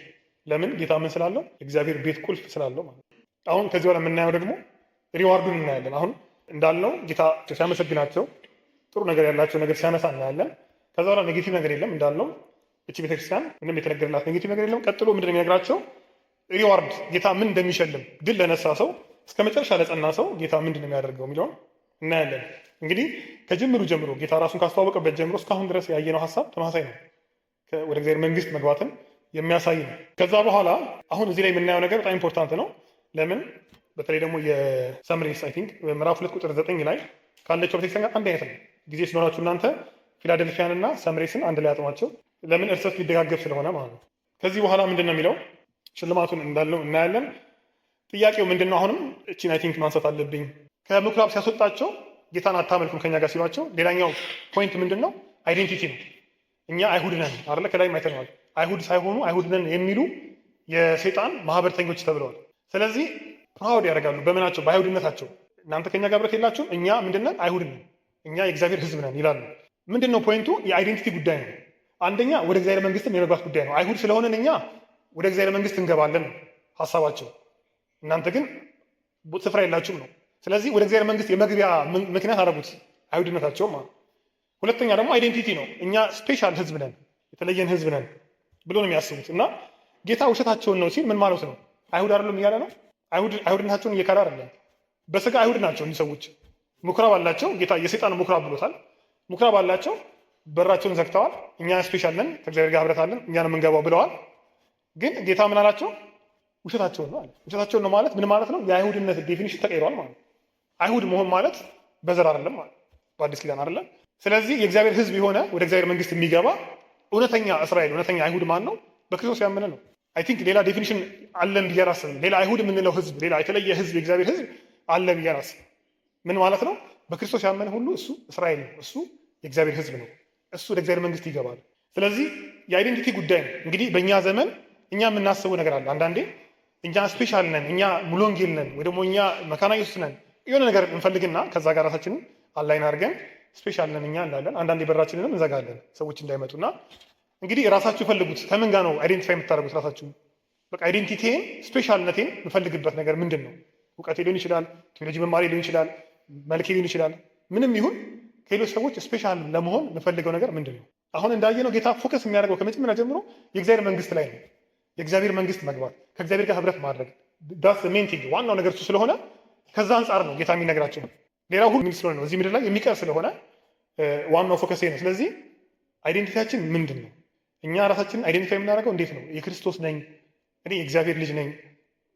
ለምን? ጌታ ምን ስላለው? የእግዚአብሔር ቤት ቁልፍ ስላለው ማለት ነው። አሁን ከዚህ በኋላ የምናየው ደግሞ ሪዋርዱን እናያለን። አሁን እንዳልነው ጌታ ሲያመሰግናቸው ጥሩ ነገር ያላቸው ነገር ሲያነሳ እናያለን። ከዛ በኋላ ኔጌቲቭ ነገር የለም። እንዳልነው እቺ ቤተክርስቲያን ምንም የተነገረላት ኔጌቲቭ ነገር የለም። ቀጥሎ ምንድን ነው የሚነግራቸው? ሪዋርድ፣ ጌታ ምን እንደሚሸልም፣ ድል ለነሳ ሰው፣ እስከ መጨረሻ ለጸና ሰው ጌታ ምንድን ነው የሚያደርገው የሚለውን እናያለን። እንግዲህ ከጅምሩ ጀምሮ ጌታ ራሱን ካስተዋወቀበት ጀምሮ እስካሁን ድረስ ያየነው ሀሳብ ተመሳሳይ ነው። ወደ እግዚአብሔር መንግስት መግባትን የሚያሳይ ነው። ከዛ በኋላ አሁን እዚህ ላይ የምናየው ነገር በጣም ኢምፖርታንት ነው። ለምን? በተለይ ደግሞ የሰምሬስ አይ ቲንክ ምዕራፍ 2 ቁጥር 9 ላይ ካለችው ቤተክርስቲያን ጋር አንድ አይነት ነው። ጊዜ ሲኖራችሁ እናንተ ፊላደልፊያን እና ሰምሬስን አንድ ላይ አጥሟቸው። ለምን? እርስ በርስ ሊደጋገፍ ስለሆነ ማለት ነው። ከዚህ በኋላ ምንድን ነው የሚለው? ሽልማቱን እንዳለው እናያለን። ጥያቄው ምንድን ነው? አሁንም እቺን አይ ቲንክ ማንሳት አለብኝ። ከምኩራብ ሲያስወጣቸው ጌታን አታመልኩም ከኛ ጋር ሲሏቸው፣ ሌላኛው ፖይንት ምንድን ነው? አይዴንቲቲ ነው። እኛ አይሁድ ነን አይደለ? ከላይም አይተነዋል። አይሁድ ሳይሆኑ አይሁድ ነን የሚሉ የሰይጣን ማህበርተኞች ተብለዋል። ስለዚህ ፕራውድ ያደርጋሉ በምናቸው? በአይሁድነታቸው። እናንተ ከኛ ጋር ብረት የላችሁም፣ እኛ ምንድነን? አይሁድ ነን፣ እኛ የእግዚአብሔር ሕዝብ ነን ይላሉ። ምንድን ነው ፖይንቱ? የአይዴንቲቲ ጉዳይ ነው። አንደኛ ወደ እግዚአብሔር መንግስትም የመግባት ጉዳይ ነው። አይሁድ ስለሆነን እኛ ወደ እግዚአብሔር መንግስት እንገባለን ነው ሀሳባቸው። እናንተ ግን ስፍራ የላችሁም ነው። ስለዚህ ወደ እግዚአብሔር መንግስት የመግቢያ ምክንያት አደረጉት አይሁድነታቸው ማለት። ሁለተኛ ደግሞ አይዴንቲቲ ነው። እኛ ስፔሻል ሕዝብ ነን፣ የተለየን ሕዝብ ነን ብሎ ነው የሚያስቡት። እና ጌታ ውሸታቸውን ነው ሲል ምን ማለት ነው? አይሁድ አይደለም እያለ ነው። አይሁድነታቸውን እየካደ አይደለም። በስጋ አይሁድ ናቸው። እኒህ ሰዎች ምኩራብ አላቸው። ጌታ የሰይጣን ምኩራብ ብሎታል። ምኩራብ አላቸው። በራቸውን ዘግተዋል። እኛ ስፔሻል ነን፣ ከእግዚአብሔር ጋር ህብረት አለን፣ እኛ ነው የምንገባው ብለዋል። ግን ጌታ ምን አላቸው? ውሸታቸውን ነው አለ። ውሸታቸውን ነው ማለት ምን ማለት ነው? የአይሁድነት ዴፊኒሽን ተቀይሯል ማለት ነው። አይሁድ መሆን ማለት በዘር አይደለም ማለት በአዲስ ኪዳን አይደለም። ስለዚህ የእግዚአብሔር ህዝብ የሆነ ወደ እግዚአብሔር መንግስት የሚገባ እውነተኛ እስራኤል እውነተኛ አይሁድ ማን ነው? በክርስቶስ ያመነ ነው። አይ ቲንክ ሌላ ዴፊኒሽን አለን ብዬ አላስብም። ሌላ አይሁድ የምንለው ህዝብ፣ ሌላ የተለየ ህዝብ የእግዚአብሔር ህዝብ አለ ብዬ አላስብም። ምን ማለት ነው? በክርስቶስ ያመነ ሁሉ እሱ እስራኤል ነው፣ እሱ የእግዚአብሔር ህዝብ ነው፣ እሱ ወደ እግዚአብሔር መንግስት ይገባል። ስለዚህ የአይዴንቲቲ ጉዳይ ነው። እንግዲህ በእኛ ዘመን እኛ የምናስበው ነገር አለ። አንዳንዴ እኛ ስፔሻል ነን፣ እኛ ሙሉ ወንጌል ነን፣ ወይ ደግሞ እኛ መካነ ኢየሱስ ነን፣ የሆነ ነገር እንፈልግና ከዛ ጋር ራሳችንን አላይን አድርገን ስፔሻል ነን እኛ እንላለን። አንዳንዴ በራችንንም እንዘጋለን ሰዎች እንዳይመጡና እንግዲህ ራሳችሁ ፈልጉት። ከምን ጋር ነው አይዴንቲፋይ የምታደርጉት ራሳችሁ? በቃ አይዴንቲቲን ስፔሻልነቴን የምፈልግበት ነገር ምንድን ነው? እውቀቴ ሊሆን ይችላል፣ ቴዎሎጂ መማሪ ሊሆን ይችላል፣ መልኬ ሊሆን ይችላል። ምንም ይሁን ከሌሎች ሰዎች ስፔሻል ለመሆን የምፈልገው ነገር ምንድን ነው? አሁን እንዳየነው ጌታ ፎከስ የሚያደርገው ከመጀመሪያ ጀምሮ የእግዚአብሔር መንግስት ላይ ነው። የእግዚአብሔር መንግስት መግባት፣ ከእግዚአብሔር ጋር ህብረት ማድረግ ዳስ ሜን ቲንግ፣ ዋናው ነገር እሱ ስለሆነ ከዛ አንጻር ነው ጌታ የሚነግራቸው። ሌላው ሁሉ ምን ስለሆነ ነው እዚህ ምድር ላይ የሚቀር ስለሆነ ዋናው ፎከስ ነው። ስለዚህ አይዴንቲቲያችን ምንድን ነው? እኛ ራሳችንን አይዴንቲፋይ የምናደርገው እንዴት ነው? የክርስቶስ ነኝ፣ እኔ የእግዚአብሔር ልጅ ነኝ፣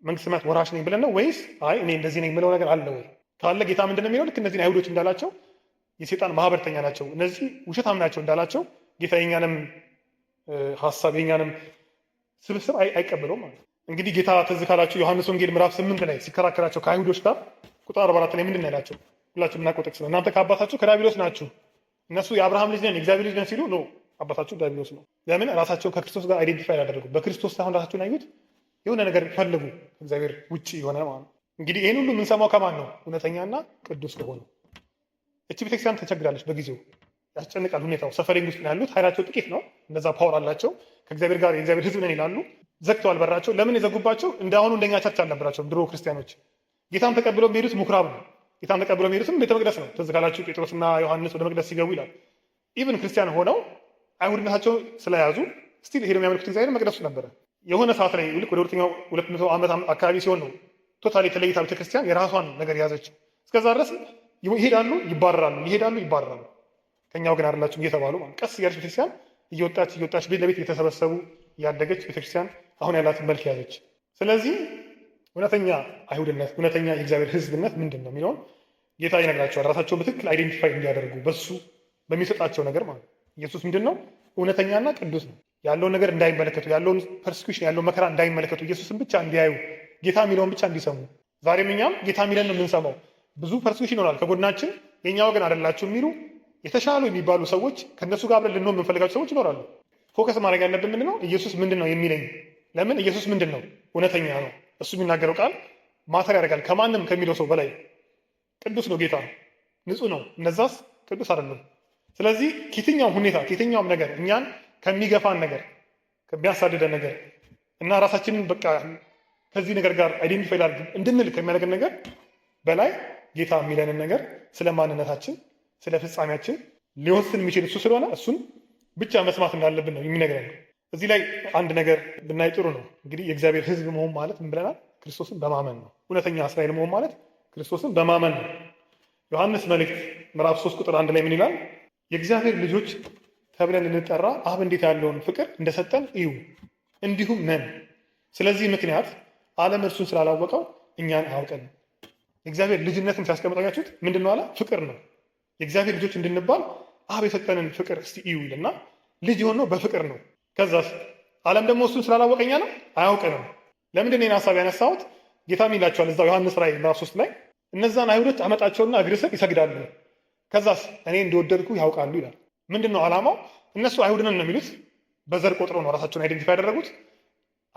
መንግስተ ሰማያት ወራሽ ነኝ ብለን ነው ወይስ አይ እኔ እንደዚህ ነኝ የምለው ነገር አለ ወይ? ካለ ጌታ ምንድን ነው የሚለው? ልክ እነዚህን አይሁዶች እንዳላቸው የሴጣን ማህበርተኛ ናቸው፣ እነዚህ ውሸታም ናቸው እንዳላቸው ጌታ የኛንም ሀሳብ የኛንም ስብስብ አይቀበለውም ማለት ነው። እንግዲህ ጌታ ትዝ ካላችሁ ዮሐንስ ወንጌል ምዕራፍ 8 ላይ ሲከራከራቸው ከአይሁዶች ጋር ቁጥር 44 ላይ ምንድን ነው ያላቸው? ሁላችሁ የምናውቀው ጥቅስ ነው። እናንተ ከአባታችሁ ከዲያብሎስ ናችሁ፣ እነሱ የአብርሃም ልጅ ነን የእግዚአብሔር ልጅ ነን ሲሉ ነው አባታችሁ ዲያብሎስ ነው። ለምን? ራሳቸውን ከክርስቶስ ጋር አይዴንቲፋይ አላደረጉም። በክርስቶስ ሳይሆን ራሳቸውን ያዩት የሆነ ነገር ፈልጉ ከእግዚአብሔር ውጭ የሆነ ማለት ነው። እንግዲህ ይህን ሁሉ የምንሰማው ከማን ነው? እውነተኛና ቅዱስ ከሆነ። እቺ ቤተክርስቲያን ተቸግራለች በጊዜው፣ ያስጨንቃል ሁኔታው። ሰፈሪንግ ውስጥ ነው ያሉት፣ ኃይላቸው ጥቂት ነው፣ እነዛ ፓወር አላቸው፣ ከእግዚአብሔር ጋር የእግዚአብሔር ህዝብ ነን ይላሉ። ዘግተዋል በራቸው። ለምን የዘጉባቸው? እንዳሁኑ እንደኛ ቸርች አልነበራቸውም ድሮ ክርስቲያኖች። ጌታን ተቀብለው የሚሄዱት ምኩራብ ነው። ጌታን ተቀብለው የሚሄዱትም ቤተ መቅደስ ነው። ትዝ ካላችሁ ጴጥሮስና ዮሐንስ ወደ መቅደስ ሲገቡ ይላል። ኢቭን ክርስቲያን ሆነው አይሁድነታቸው ስለያዙ ስቲል ሄደው የሚያመልኩት እግዚአብሔር መቅደሱ ነበረ። የሆነ ሰዓት ላይ ልክ ወደ ሁለተኛው 200 ዓመት አካባቢ ሲሆን ነው ቶታሊ የተለይታ ቤተክርስቲያን የራሷን ነገር ያዘችው። እስከዛ ድረስ ይሄዳሉ ይባረራሉ፣ ይሄዳሉ ይባረራሉ፣ ከኛው ግን አይደላችሁም እየተባሉ ማለት ቀስ እያለች ቤተክርስቲያን እየወጣች ቤት ለቤት እየተሰበሰቡ ያደገች ቤተክርስቲያን አሁን ያላትን መልክ ያዘች። ስለዚህ እውነተኛ አይሁድነት እውነተኛ የእግዚአብሔር ህዝብነት ምንድን ነው የሚለውን ጌታ ይነግራቸዋል። ራሳቸውን በትክክል አይዴንቲፋይ እንዲያደርጉ በሱ በሚሰጣቸው ነገር ማለት ነው። ኢየሱስ ምንድን ነው? እውነተኛና ቅዱስ ነው። ያለውን ነገር እንዳይመለከቱ፣ ያለውን ፐርሲኩሽን ያለውን መከራ እንዳይመለከቱ፣ ኢየሱስን ብቻ እንዲያዩ፣ ጌታ የሚለውን ብቻ እንዲሰሙ። ዛሬም እኛም ጌታ የሚለን ነው የምንሰማው። ብዙ ፐርሲኩሽን ይሆናል ከጎናችን፣ የእኛ ወገን አይደላችሁ የሚሉ የተሻሉ የሚባሉ ሰዎች፣ ከእነሱ ጋር አብረን ልንሆን የምንፈልጋቸው ሰዎች ይኖራሉ። ፎከስ ማድረግ ያለብን ምንድን ነው? ኢየሱስ ምንድን ነው የሚለኝ? ለምን? ኢየሱስ ምንድን ነው? እውነተኛ ነው። እሱ የሚናገረው ቃል ማተር ያደርጋል። ከማንም ከሚለው ሰው በላይ ቅዱስ ነው ጌታ፣ ንጹህ ነው። እነዛስ ቅዱስ አይደለም። ስለዚህ ከየትኛውም ሁኔታ ከየትኛውም ነገር እኛን ከሚገፋን ነገር ከሚያሳድደን ነገር እና ራሳችንን በቃ ከዚህ ነገር ጋር አይዴንቲፋይ ላድርግ እንድንል ከሚያደርገን ነገር በላይ ጌታ የሚለንን ነገር ስለ ማንነታችን ስለ ፍጻሜያችን ሊወስን የሚችል እሱ ስለሆነ እሱን ብቻ መስማት እንዳለብን ነው የሚነግረን። እዚህ ላይ አንድ ነገር ብናይ ጥሩ ነው። እንግዲህ የእግዚአብሔር ሕዝብ መሆን ማለት ምን ብለናል? ክርስቶስን በማመን ነው። እውነተኛ እስራኤል መሆን ማለት ክርስቶስን በማመን ነው። ዮሐንስ መልእክት ምዕራፍ 3 ቁጥር 1 ላይ ምን ይላል? የእግዚአብሔር ልጆች ተብለን እንጠራ አብ እንዴት ያለውን ፍቅር እንደሰጠን እዩ፣ እንዲሁም ነን። ስለዚህ ምክንያት ዓለም እርሱን ስላላወቀው እኛን አያውቀን። የእግዚአብሔር ልጅነትን ሲያስቀምጣችሁት ምንድን ነው አለ? ፍቅር ነው። የእግዚአብሔር ልጆች እንድንባል አብ የሰጠንን ፍቅር እስቲ እዩ ይልና ልጅ የሆነው በፍቅር ነው። ከዛስ ዓለም ደግሞ እሱን ስላላወቀኛ ነው አያውቀንም። ለምንድን ነው ሀሳብ ያነሳሁት? ጌታም ይላቸዋል እዛው ዮሐንስ ራእይ ምዕራፍ 3 ላይ እነዛን አይሁዶች አመጣቸውና እግር ስር ይሰግዳሉ፣ ከዛስ እኔ እንደወደድኩ ያውቃሉ ይላል። ምንድን ነው ዓላማው? እነሱ አይሁድንን ነው የሚሉት፣ በዘር ቆጥረው ነው ራሳቸውን አይደንቲፋይ ያደረጉት።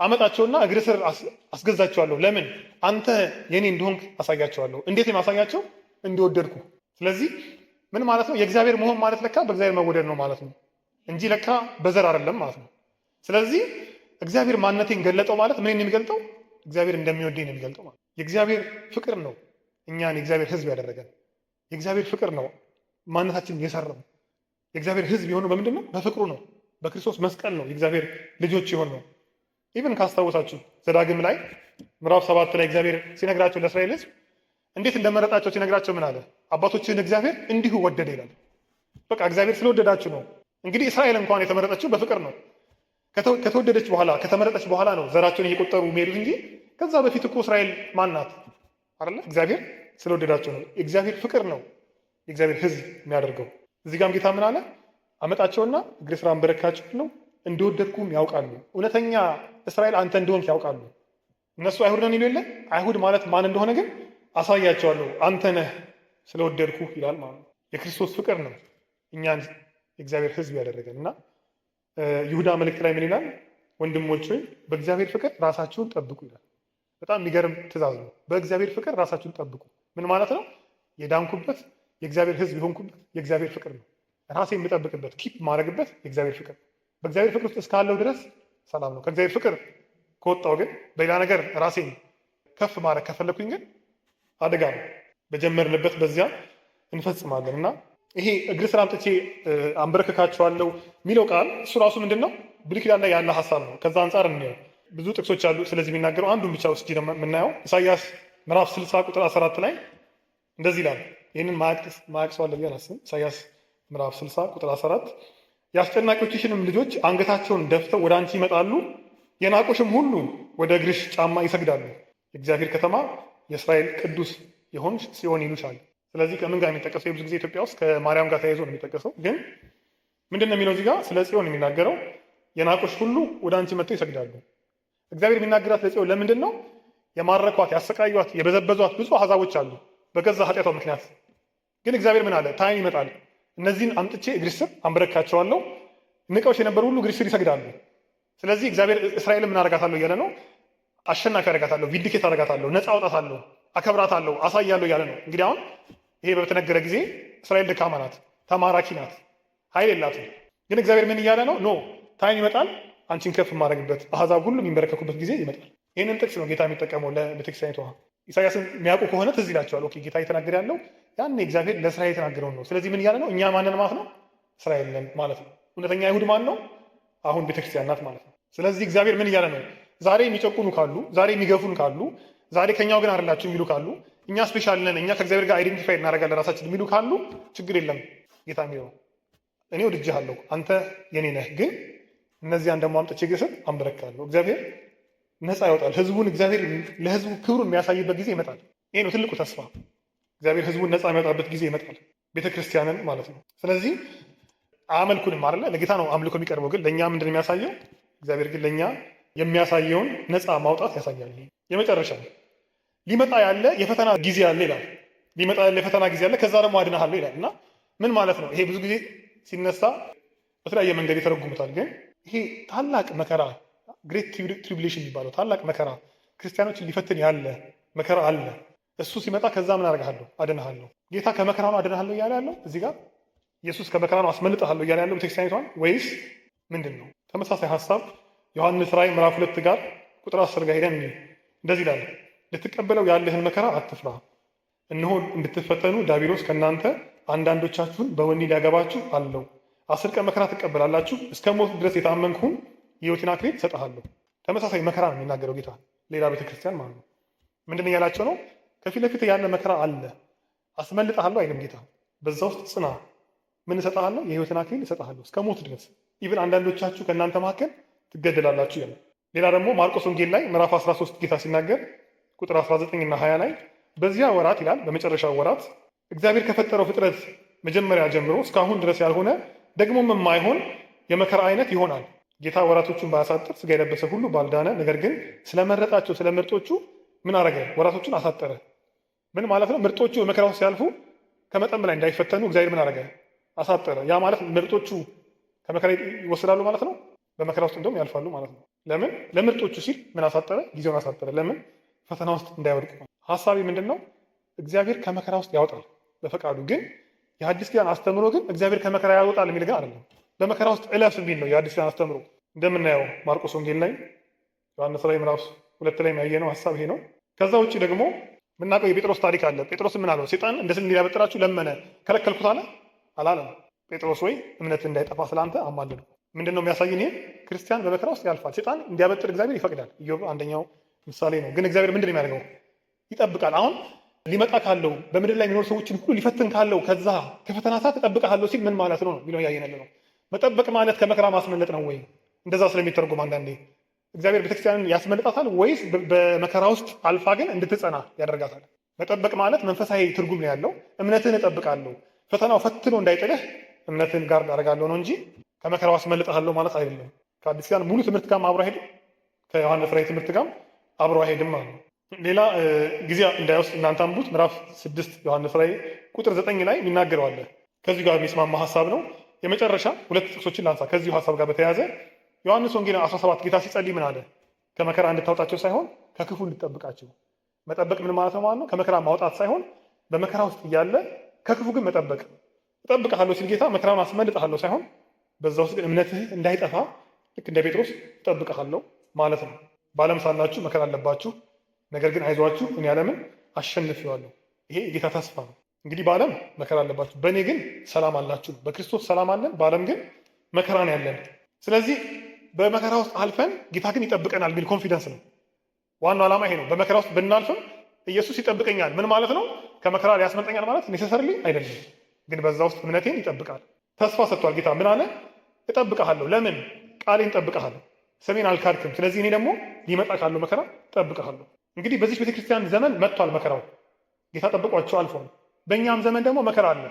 አመጣቸውና እግር ስር አስገዛቸዋለሁ። ለምን? አንተ የኔ እንደሆንክ አሳያቸዋለሁ። እንዴት የማሳያቸው? እንደወደድኩ። ስለዚህ ምን ማለት ነው? የእግዚአብሔር መሆን ማለት ለካ በእግዚአብሔር መወደድ ነው ማለት ነው እንጂ ለካ በዘር አይደለም ማለት ነው። ስለዚህ እግዚአብሔር ማንነቴን ገለጠው ማለት ምን የሚገልጠው? እግዚአብሔር እንደሚወደኝ ነው የሚገልጠው ማለት። የእግዚአብሔር ፍቅር ነው እኛን የእግዚአብሔር ሕዝብ ያደረገን። የእግዚአብሔር ፍቅር ነው ማንነታችንን የሰራው። የእግዚአብሔር ሕዝብ የሆነው በምንድን ነው? በፍቅሩ ነው። በክርስቶስ መስቀል ነው የእግዚአብሔር ልጆች የሆነው። ኢቭን ካስታወሳችሁ ዘዳግም ላይ ምዕራፍ 7 ላይ እግዚአብሔር ሲነግራቸው ለእስራኤል ሕዝብ እንዴት እንደመረጣቸው ሲነግራቸው ምን አለ? አባቶችህን እግዚአብሔር እንዲሁ ወደደ ይላል። በቃ እግዚአብሔር ስለወደዳችሁ ነው። እንግዲህ እስራኤል እንኳን የተመረጠችው በፍቅር ነው። ከተወደደች በኋላ ከተመረጠች በኋላ ነው ዘራቸውን እየቆጠሩ የሚሄዱት እንጂ ከዛ በፊት እኮ እስራኤል ማን ናት አይደለ? እግዚአብሔር ስለወደዳቸው ነው። የእግዚአብሔር ፍቅር ነው የእግዚአብሔር ሕዝብ የሚያደርገው። እዚህ ጋም ጌታ ምን አለ? አመጣቸውና እግር ስራ አንበረካቸው ነው እንደወደድኩም ያውቃሉ። እውነተኛ እስራኤል አንተ እንደሆንክ ያውቃሉ። እነሱ አይሁድ ነን ይሉ የለ አይሁድ ማለት ማን እንደሆነ ግን አሳያቸዋለሁ አንተ ነህ ስለወደድኩ ይላል ማለት ነው። የክርስቶስ ፍቅር ነው እኛን የእግዚአብሔር ሕዝብ ያደረገን እና ይሁዳ መልእክት ላይ ምን ይላል? ወንድሞች ሆይ በእግዚአብሔር ፍቅር ራሳችሁን ጠብቁ ይላል። በጣም የሚገርም ትእዛዝ ነው። በእግዚአብሔር ፍቅር ራሳችሁን ጠብቁ ምን ማለት ነው? የዳንኩበት የእግዚአብሔር ሕዝብ የሆንኩበት የእግዚአብሔር ፍቅር ነው። ራሴ የምጠብቅበት ኪፕ ማድረግበት የእግዚአብሔር ፍቅር። በእግዚአብሔር ፍቅር ውስጥ እስካለው ድረስ ሰላም ነው። ከእግዚአብሔር ፍቅር ከወጣው ግን በሌላ ነገር ራሴን ከፍ ማድረግ ከፈለኩኝ ግን አደጋ ነው። በጀመርንበት በዚያ እንፈጽማለን እና ይሄ እግር ስር አምጥቼ አንበረከካቸዋለሁ የሚለው ቃል እሱ ራሱ ምንድን ነው? ብሉይ ኪዳን ላይ ያለ ሀሳብ ነው። ከዛ አንጻር እንየው። ብዙ ጥቅሶች አሉ ስለዚህ የሚናገረው አንዱን ብቻ ውስጥ የምናየው ኢሳያስ ምዕራፍ 60 ቁጥር 14 ላይ እንደዚህ ይላል። ይህንን ማያቅ ሰው አለ ብዬ አላስብም። ኢሳያስ ምዕራፍ 60 ቁጥር 14 የአስጨናቂዎችሽንም ልጆች አንገታቸውን ደፍተው ወደ አንቺ ይመጣሉ፣ የናቁሽም ሁሉ ወደ እግርሽ ጫማ ይሰግዳሉ። የእግዚአብሔር ከተማ የእስራኤል ቅዱስ የሆንሽ ጽዮን ይሉሻል። ስለዚህ ከምን ጋር የሚጠቀሰው? የብዙ ጊዜ ኢትዮጵያ ውስጥ ከማርያም ጋር ተያይዞ ነው የሚጠቀሰው። ግን ምንድን ነው የሚለው እዚህ ጋር ስለ ጽዮን የሚናገረው? የናቁሽ ሁሉ ወደ አንቺ መጥተው ይሰግዳሉ። እግዚአብሔር የሚናገራት ለጽዮን ለምንድን ነው? የማረኳት፣ ያሰቃዩት፣ የበዘበዟት ብዙ አሕዛቦች አሉ በገዛ ኃጢአቷ ምክንያት። ግን እግዚአብሔር ምን አለ? ታይም ይመጣል፣ እነዚህን አምጥቼ እግርሽ ስር አንበረካቸዋለሁ፣ ንቀውሽ የነበሩ ሁሉ እግርሽ ስር ይሰግዳሉ። ስለዚህ እግዚአብሔር እስራኤልን ምን አደርጋታለሁ እያለ ነው? አሸናፊ አደርጋታለሁ፣ ቪንዲኬት አደርጋታለሁ፣ ነፃ አውጣታለሁ፣ አከብራታለሁ፣ አሳያለሁ እያለ ነው። እንግዲህ አሁን ይሄ በተነገረ ጊዜ እስራኤል ደካማ ናት፣ ተማራኪ ናት፣ ኃይል የላትም። ግን እግዚአብሔር ምን እያለ ነው? ኖ ታይም ይመጣል፣ አንቺን ከፍ የማደርግበት አሕዛብ ሁሉ የሚንበረከኩበት ጊዜ ይመጣል። ይህንን ጥቅስ ነው ጌታ የሚጠቀመው ለቤተክርስቲያኒቷ። ኢሳያስን የሚያውቁ ከሆነ ትዝ ይላቸዋል። ኦኬ ጌታ እየተናገረ ያለው ያን እግዚአብሔር ለእስራኤል የተናገረውን ነው። ስለዚህ ምን እያለ ነው? እኛ ማንን ማለት ነው? እስራኤል ነን ማለት ነው። እውነተኛ አይሁድ ማን ነው? አሁን ቤተክርስቲያን ናት ማለት ነው። ስለዚህ እግዚአብሔር ምን እያለ ነው? ዛሬ የሚጨቁኑ ካሉ፣ ዛሬ የሚገፉን ካሉ፣ ዛሬ ከኛው ግን አይደላችሁ የሚሉ ካሉ፣ እኛ ስፔሻል ነን፣ እኛ ከእግዚአብሔር ጋር አይዴንቲፋይ እናደርጋለን ራሳችን የሚሉ ካሉ ችግር የለም። ጌታ የሚለው እኔ ወድጄሃለሁ፣ አንተ የኔ ነህ፣ ግን እነዚያን ደግሞ አምጥቼ ግስር አንበረክካለሁ። እግዚአብሔር ነፃ ያወጣል ህዝቡን። እግዚአብሔር ለህዝቡ ክብሩን የሚያሳይበት ጊዜ ይመጣል። ይሄ ነው ትልቁ ተስፋ። እግዚአብሔር ህዝቡን ነፃ የሚያወጣበት ጊዜ ይመጣል፣ ቤተክርስቲያንን ማለት ነው። ስለዚህ አያመልኩንም አይደለ? ለጌታ ነው አምልኮ የሚቀርበው። ግን ለእኛ ምንድን የሚያሳየው? እግዚአብሔር ግን ለእኛ የሚያሳየውን ነፃ ማውጣት ያሳያል። የመጨረሻ ሊመጣ ያለ የፈተና ጊዜ አለ ይላል። ሊመጣ ያለ የፈተና ጊዜ አለ፣ ከዛ ደግሞ አድንሃለሁ ይላል። እና ምን ማለት ነው? ይሄ ብዙ ጊዜ ሲነሳ በተለያየ መንገድ ይተረጉሙታል። ግን ይሄ ታላቅ መከራ ግሬት ትሪቡሌሽን የሚባለው ታላቅ መከራ ክርስቲያኖችን ሊፈትን ያለ መከራ አለ። እሱ ሲመጣ ከዛ ምን አደርግሃለሁ? አድንሃለሁ። ጌታ ከመከራ ነው አድንሃለሁ እያለ ያለው እዚህ ጋር ኢየሱስ ከመከራ ነው አስመልጥሃለሁ እያለ ያለው ቤተክርስቲያኒቷን ወይስ ምንድን ነው? ተመሳሳይ ሀሳብ ዮሐንስ ራእይ ምዕራፍ 2 ጋር ቁጥር 10 ጋር ሄደን እንደዚህ ይላል፣ ልትቀበለው ያለህን መከራ አትፍራ፣ እነሆ እንድትፈተኑ ዲያብሎስ ከእናንተ አንዳንዶቻችሁን በወህኒ ሊያገባችሁ አለው። 10 ቀን መከራ ትቀበላላችሁ፣ እስከ ሞት ድረስ የታመንኩን የሕይወትን አክሊል እሰጥሃለሁ። ተመሳሳይ መከራ ነው የሚናገረው ጌታ ሌላ ቤተክርስቲያን ማለት ነው። ምንድን እያላቸው ነው? ከፊት ለፊት ያለ መከራ አለ፣ አስመልጥሃለሁ አይልም ጌታ። በዛ ውስጥ ጽና፣ ምን እሰጥሃለሁ? የሕይወትን አክሊል እሰጥሃለሁ እስከ ሞት ድረስ። ኢቭን አንዳንዶቻችሁ ከእናንተ መካከል ትገደላላችሁ ያለ። ሌላ ደግሞ ማርቆስ ወንጌል ላይ ምዕራፍ 13 ጌታ ሲናገር ቁጥር 19 እና 20 ላይ በዚያ ወራት ይላል፣ በመጨረሻው ወራት እግዚአብሔር ከፈጠረው ፍጥረት መጀመሪያ ጀምሮ እስካሁን ድረስ ያልሆነ ደግሞም የማይሆን የመከራ አይነት ይሆናል። ጌታ ወራቶቹን ባያሳጥር ስጋ የለበሰ ሁሉ ባልዳነ፣ ነገር ግን ስለመረጣቸው ስለ ምርጦቹ ምን አረገ? ወራቶቹን አሳጠረ። ምን ማለት ነው? ምርጦቹ በመከራ ውስጥ ሲያልፉ ከመጠን በላይ እንዳይፈተኑ እግዚአብሔር ምን አረገ? አሳጠረ። ያ ማለት ምርጦቹ ከመከራ ይወስዳሉ ማለት ነው። በመከራ ውስጥ እንደውም ያልፋሉ ማለት ነው። ለምን? ለምርጦቹ ሲል ምን አሳጠረ? ጊዜውን አሳጠረ። ለምን? ፈተና ውስጥ እንዳይወድቁ። ሀሳቢ ምንድን ነው? እግዚአብሔር ከመከራ ውስጥ ያወጣል በፈቃዱ። ግን የሐዲስ ኪዳን አስተምሮ ግን እግዚአብሔር ከመከራ ያወጣል የሚል ግን አይደለም። በመከራ ውስጥ እለፍ የሚል ነው የሐዲስ ኪዳን አስተምሮ። እንደምናየው ማርቆስ ወንጌል ላይ፣ ዮሐንስ ላይ ምዕራፍ 2 ላይ ያየነው ሀሳብ ይሄ ነው። ከዛ ውጭ ደግሞ የምናውቀው የጴጥሮስ ታሪክ አለ። ጴጥሮስ ምን አለው? ሴጣን እንደ ስንዴ ሊያበጥራችሁ ለመነ፣ ከለከልኩት አለ? አላለም። ጴጥሮስ ወይ እምነት እንዳይጠፋ ስለአንተ አማልድ። ምንድን ነው የሚያሳይን? ይሄ ክርስቲያን በመከራ ውስጥ ያልፋል። ሴጣን እንዲያበጥር እግዚአብሔር ይፈቅዳል። ኢዮብ አንደኛው ምሳሌ ነው። ግን እግዚአብሔር ምንድን ነው የሚያደርገው? ይጠብቃል። አሁን ሊመጣ ካለው በምድር ላይ የሚኖሩ ሰዎችን ሁሉ ሊፈትን ካለው ከዛ ከፈተና ሰዓት እጠብቅሃለሁ ሲል ምን ማለት ነው የሚለው ያየነል ነው። መጠበቅ ማለት ከመከራ ማስመለጥ ነው ወይ? እንደዛ ስለሚተረጎም አንዳንዴ እግዚአብሔር ቤተክርስቲያንን ያስመልጣታል ወይስ በመከራ ውስጥ አልፋ ግን እንድትጸና ያደርጋታል? መጠበቅ ማለት መንፈሳዊ ትርጉም ነው ያለው። እምነትህን እጠብቃለሁ፣ ፈተናው ፈትኖ እንዳይጥልህ እምነትህን ጋር አደርጋለሁ ነው እንጂ ከመከራው አስመልጥሃለሁ ማለት አይደለም። ከአዲስ ኪዳን ሙሉ ትምህርት ጋር አብሮ አይሄድም፣ ከዮሐንስ ራዕይ ትምህርት ጋር አብሮ አይሄድም ማለት ነው። ሌላ ጊዜ እንዳይወስድ እናንተ አንብቡት። ምዕራፍ 6 ዮሐንስ ራዕይ ቁጥር 9 ላይ የሚናገረው አለ። ከዚህ ጋር የሚስማማ ሀሳብ ነው። የመጨረሻ ሁለት ጥቅሶችን ላንሳ ከዚሁ ሀሳብ ጋር በተያያዘ ዮሐንስ ወንጌል 17 ጌታ ሲጸልይ ምን አለ? ከመከራ እንድታወጣቸው ሳይሆን ከክፉ እንድጠብቃቸው። መጠበቅ ምን ማለት ነው ማለት ነው? ከመከራ ማውጣት ሳይሆን በመከራ ውስጥ እያለ ከክፉ ግን መጠበቅ። እጠብቅሃለሁ ሲል ጌታ መከራን አስመልጥሃለሁ ሳይሆን በዛ ውስጥ ግን እምነትህ እንዳይጠፋ ልክ እንደ ጴጥሮስ እጠብቅሃለሁ ማለት ነው። በዓለም ሳላችሁ መከራ አለባችሁ፣ ነገር ግን አይዟችሁ እኔ ዓለምን አሸንፌዋለሁ። ይሄ የጌታ ተስፋ ነው። እንግዲህ በዓለም መከራ አለባችሁ፣ በእኔ ግን ሰላም አላችሁ። በክርስቶስ ሰላም አለን፣ በዓለም ግን መከራ ነው ያለን። ስለዚህ በመከራ ውስጥ አልፈን ጌታ ግን ይጠብቀናል የሚል ኮንፊደንስ ነው። ዋናው ዓላማ ይሄ ነው። በመከራ ውስጥ ብናልፍም ኢየሱስ ይጠብቀኛል። ምን ማለት ነው? ከመከራ ሊያስመልጠኛል ማለት ኔሴሰርሊ አይደለም፣ ግን በዛ ውስጥ እምነቴን ይጠብቃል። ተስፋ ሰጥቷል ጌታ። ምን አለ? እጠብቅሃለሁ። ለምን? ቃሌን እጠብቅሃለሁ፣ ስሜን አልካድክም። ስለዚህ እኔ ደግሞ ሊመጣ ካለው መከራ እጠብቅሃለሁ። እንግዲህ በዚህ ቤተክርስቲያን ዘመን መጥቷል መከራው፣ ጌታ ጠብቋቸው አልፎ ነው። በእኛም ዘመን ደግሞ መከራ አለ።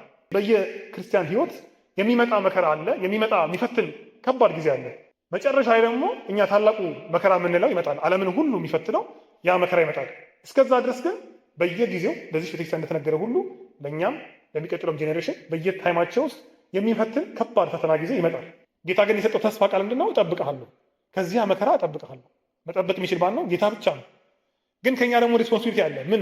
በየክርስቲያን ህይወት የሚመጣ መከራ አለ፣ የሚመጣ የሚፈትን ከባድ ጊዜ አለ። መጨረሻ ላይ ደግሞ እኛ ታላቁ መከራ የምንለው ይመጣል። ዓለምን ሁሉ የሚፈትነው ያ መከራ ይመጣል። እስከዛ ድረስ ግን በየጊዜው በዚህ ቤተክርስቲያን እንደተነገረ ሁሉ ለእኛም ለሚቀጥለውም ጄኔሬሽን በየታይማቸው ውስጥ የሚፈትን ከባድ ፈተና ጊዜ ይመጣል። ጌታ ግን የሰጠው ተስፋ ቃል ምንድን ነው? እጠብቅሃለሁ፣ ከዚያ መከራ እጠብቅሃለሁ። መጠበቅ የሚችል ማን ነው? ጌታ ብቻ ነው። ግን ከኛ ደግሞ ሪስፖንሲቢሊቲ አለ። ምን?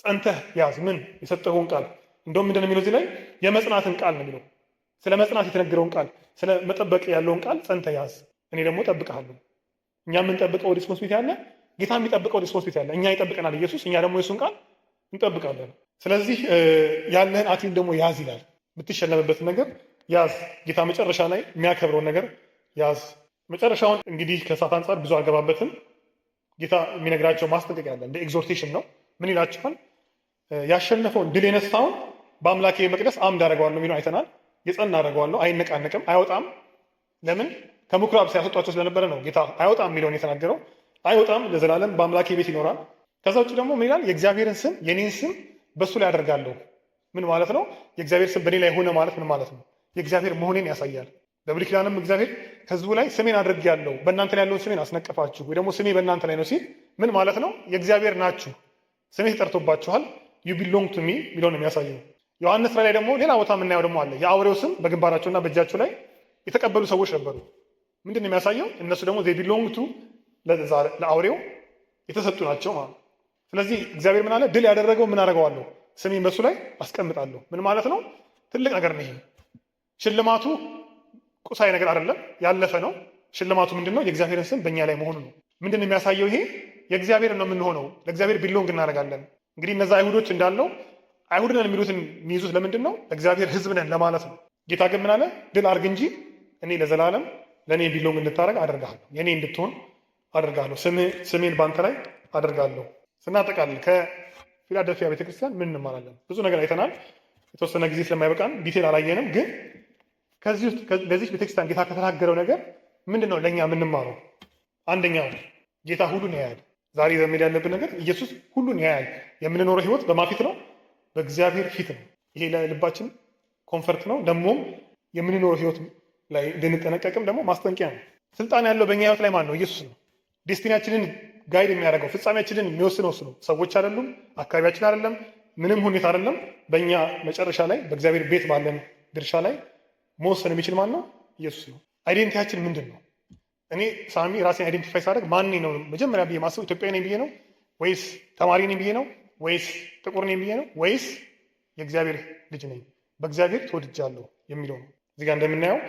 ጸንተህ ያዝ። ምን? የሰጠኸውን ቃል። እንደውም ምንድን ነው የሚለው እዚህ ላይ? የመጽናትን ቃል ነው የሚለው። ስለ መጽናት የተነገረውን ቃል፣ ስለ መጠበቅ ያለውን ቃል ጸንተህ ያዝ፣ እኔ ደግሞ እጠብቅሃለሁ። እኛ የምንጠብቀው ሪስፖንሲቢሊቲ አለ፣ ጌታ የሚጠብቀው ሪስፖንሲቢሊቲ አለ። እኛ ይጠብቀናል ኢየሱስ፣ እኛ ደግሞ የሱን ቃል እንጠብቃለን። ስለዚህ ያለህን አክሊል ደግሞ ያዝ ይላል። የምትሸለምበትን ነገር ያዝ። ጌታ መጨረሻ ላይ የሚያከብረውን ነገር ያዝ። መጨረሻውን እንግዲህ ከሰዓት አንጻር ብዙ አልገባበትም። ጌታ የሚነግራቸው ማስጠንቀቂያ አለ፣ እንደ ኤግዞርቴሽን ነው። ምን ይላቸዋል? ያሸነፈውን ድል የነሳውን በአምላኬ መቅደስ አምድ አደርገዋለሁ የሚለው አይተናል። የጸና አደርገዋለሁ፣ አይነቃነቅም፣ አይወጣም። ለምን? ከምኩራብ ሲያስወጧቸው ስለነበረ ነው ጌታ አይወጣም የሚለውን የተናገረው። አይወጣም፣ ለዘላለም በአምላኬ ቤት ይኖራል። ከዛ ውጭ ደግሞ ምን ይላል? የእግዚአብሔርን ስም የኔን ስም በእሱ ላይ አደርጋለሁ። ምን ማለት ነው? የእግዚአብሔር ስም በእኔ ላይ ሆነ ማለት ምን ማለት ነው? የእግዚአብሔር መሆኔን ያሳያል። በብሉይ ኪዳንም እግዚአብሔር ከሕዝቡ ላይ ስሜን አድርጌያለሁ፣ በእናንተ ላይ ያለውን ስሜን አስነቀፋችሁ፣ ወይ ደግሞ ስሜ በእናንተ ላይ ነው ሲል ምን ማለት ነው? የእግዚአብሔር ናችሁ፣ ስሜ ተጠርቶባችኋል፣ ዩ ቢሎንግ ቱ ሚ የሚለውን የሚያሳየው። ዮሐንስ ራዕይ ላይ ደግሞ ሌላ ቦታ የምናየው ደግሞ አለ። የአውሬው ስም በግንባራቸውና በእጃቸው ላይ የተቀበሉ ሰዎች ነበሩ። ምንድን ነው የሚያሳየው? እነሱ ደግሞ ዜ ቢሎንግ ቱ ለአውሬው የተሰጡ ናቸው ማለት። ስለዚህ እግዚአብሔር ምን አለ? ድል ያደረገው ምን አደርገዋለሁ? ስሜን በሱ ላይ አስቀምጣለሁ። ምን ማለት ነው? ትልቅ ነገር ነው ይሄ። ሽልማቱ ቁሳዊ ነገር አይደለም፣ ያለፈ ነው። ሽልማቱ ምንድን ነው? የእግዚአብሔርን ስም በእኛ ላይ መሆኑ ነው። ምንድን ነው የሚያሳየው? ይሄ የእግዚአብሔር ነው የምንሆነው፣ ለእግዚአብሔር ቢሎንግ እናደርጋለን። እንግዲህ እነዛ አይሁዶች እንዳለው አይሁድ ነን የሚሉትን የሚይዙት ለምንድን ነው? እግዚአብሔር ሕዝብ ነን ለማለት ነው። ጌታ ግን ምን አለ? ድል አድርግ እንጂ እኔ ለዘላለም ለእኔ ቢሎንግ እንድታደርግ አደርግሃለሁ፣ የእኔ እንድትሆን አደርግሃለሁ፣ ስሜን በአንተ ላይ አደርጋለሁ። ስናጠቃልል ከፊላደልፊያ ቤተክርስቲያን ምን እንማራለን? ብዙ ነገር አይተናል። የተወሰነ ጊዜ ስለማይበቃን ዲቴል አላየንም። ግን ከዚህ ውስጥ ለዚህ ቤተክርስቲያን ጌታ ከተናገረው ነገር ምንድን ነው ለእኛ የምንማረው? አንደኛው ጌታ ሁሉን ያያል። ዛሬ ዘመድ ያለብን ነገር ኢየሱስ ሁሉን ያያል። የምንኖረው ህይወት በማፊት ነው፣ በእግዚአብሔር ፊት ነው። ይሄ ለልባችን ኮንፈርት ነው። ደግሞም የምንኖረው ህይወት ላይ እንድንጠነቀቅም ደግሞ ማስጠንቀቂያ ነው። ስልጣን ያለው በእኛ ህይወት ላይ ማን ነው? ኢየሱስ ነው። ዴስቲናችንን ጋይድ የሚያደርገው ፍጻሜያችንን የሚወስነው እሱ ነው። ሰዎች አይደሉም፣ አካባቢያችን አይደለም፣ ምንም ሁኔታ አይደለም። በእኛ መጨረሻ ላይ በእግዚአብሔር ቤት ባለን ድርሻ ላይ መወሰን የሚችል ማን ነው? ኢየሱስ ነው። አይዴንቲቲያችን ምንድን ነው? እኔ ሳሚ ራሴን አይዴንቲፋይ ሳደርግ ማን ነው መጀመሪያ ብዬ ማስበው? ኢትዮጵያዊ ነኝ ብዬ ነው ወይስ ተማሪ ነኝ ብዬ ነው ወይስ ጥቁር ነኝ ብዬ ነው ወይስ የእግዚአብሔር ልጅ ነኝ በእግዚአብሔር ተወድጃለሁ የሚለው ነው። እዚህ ጋር እንደምናየው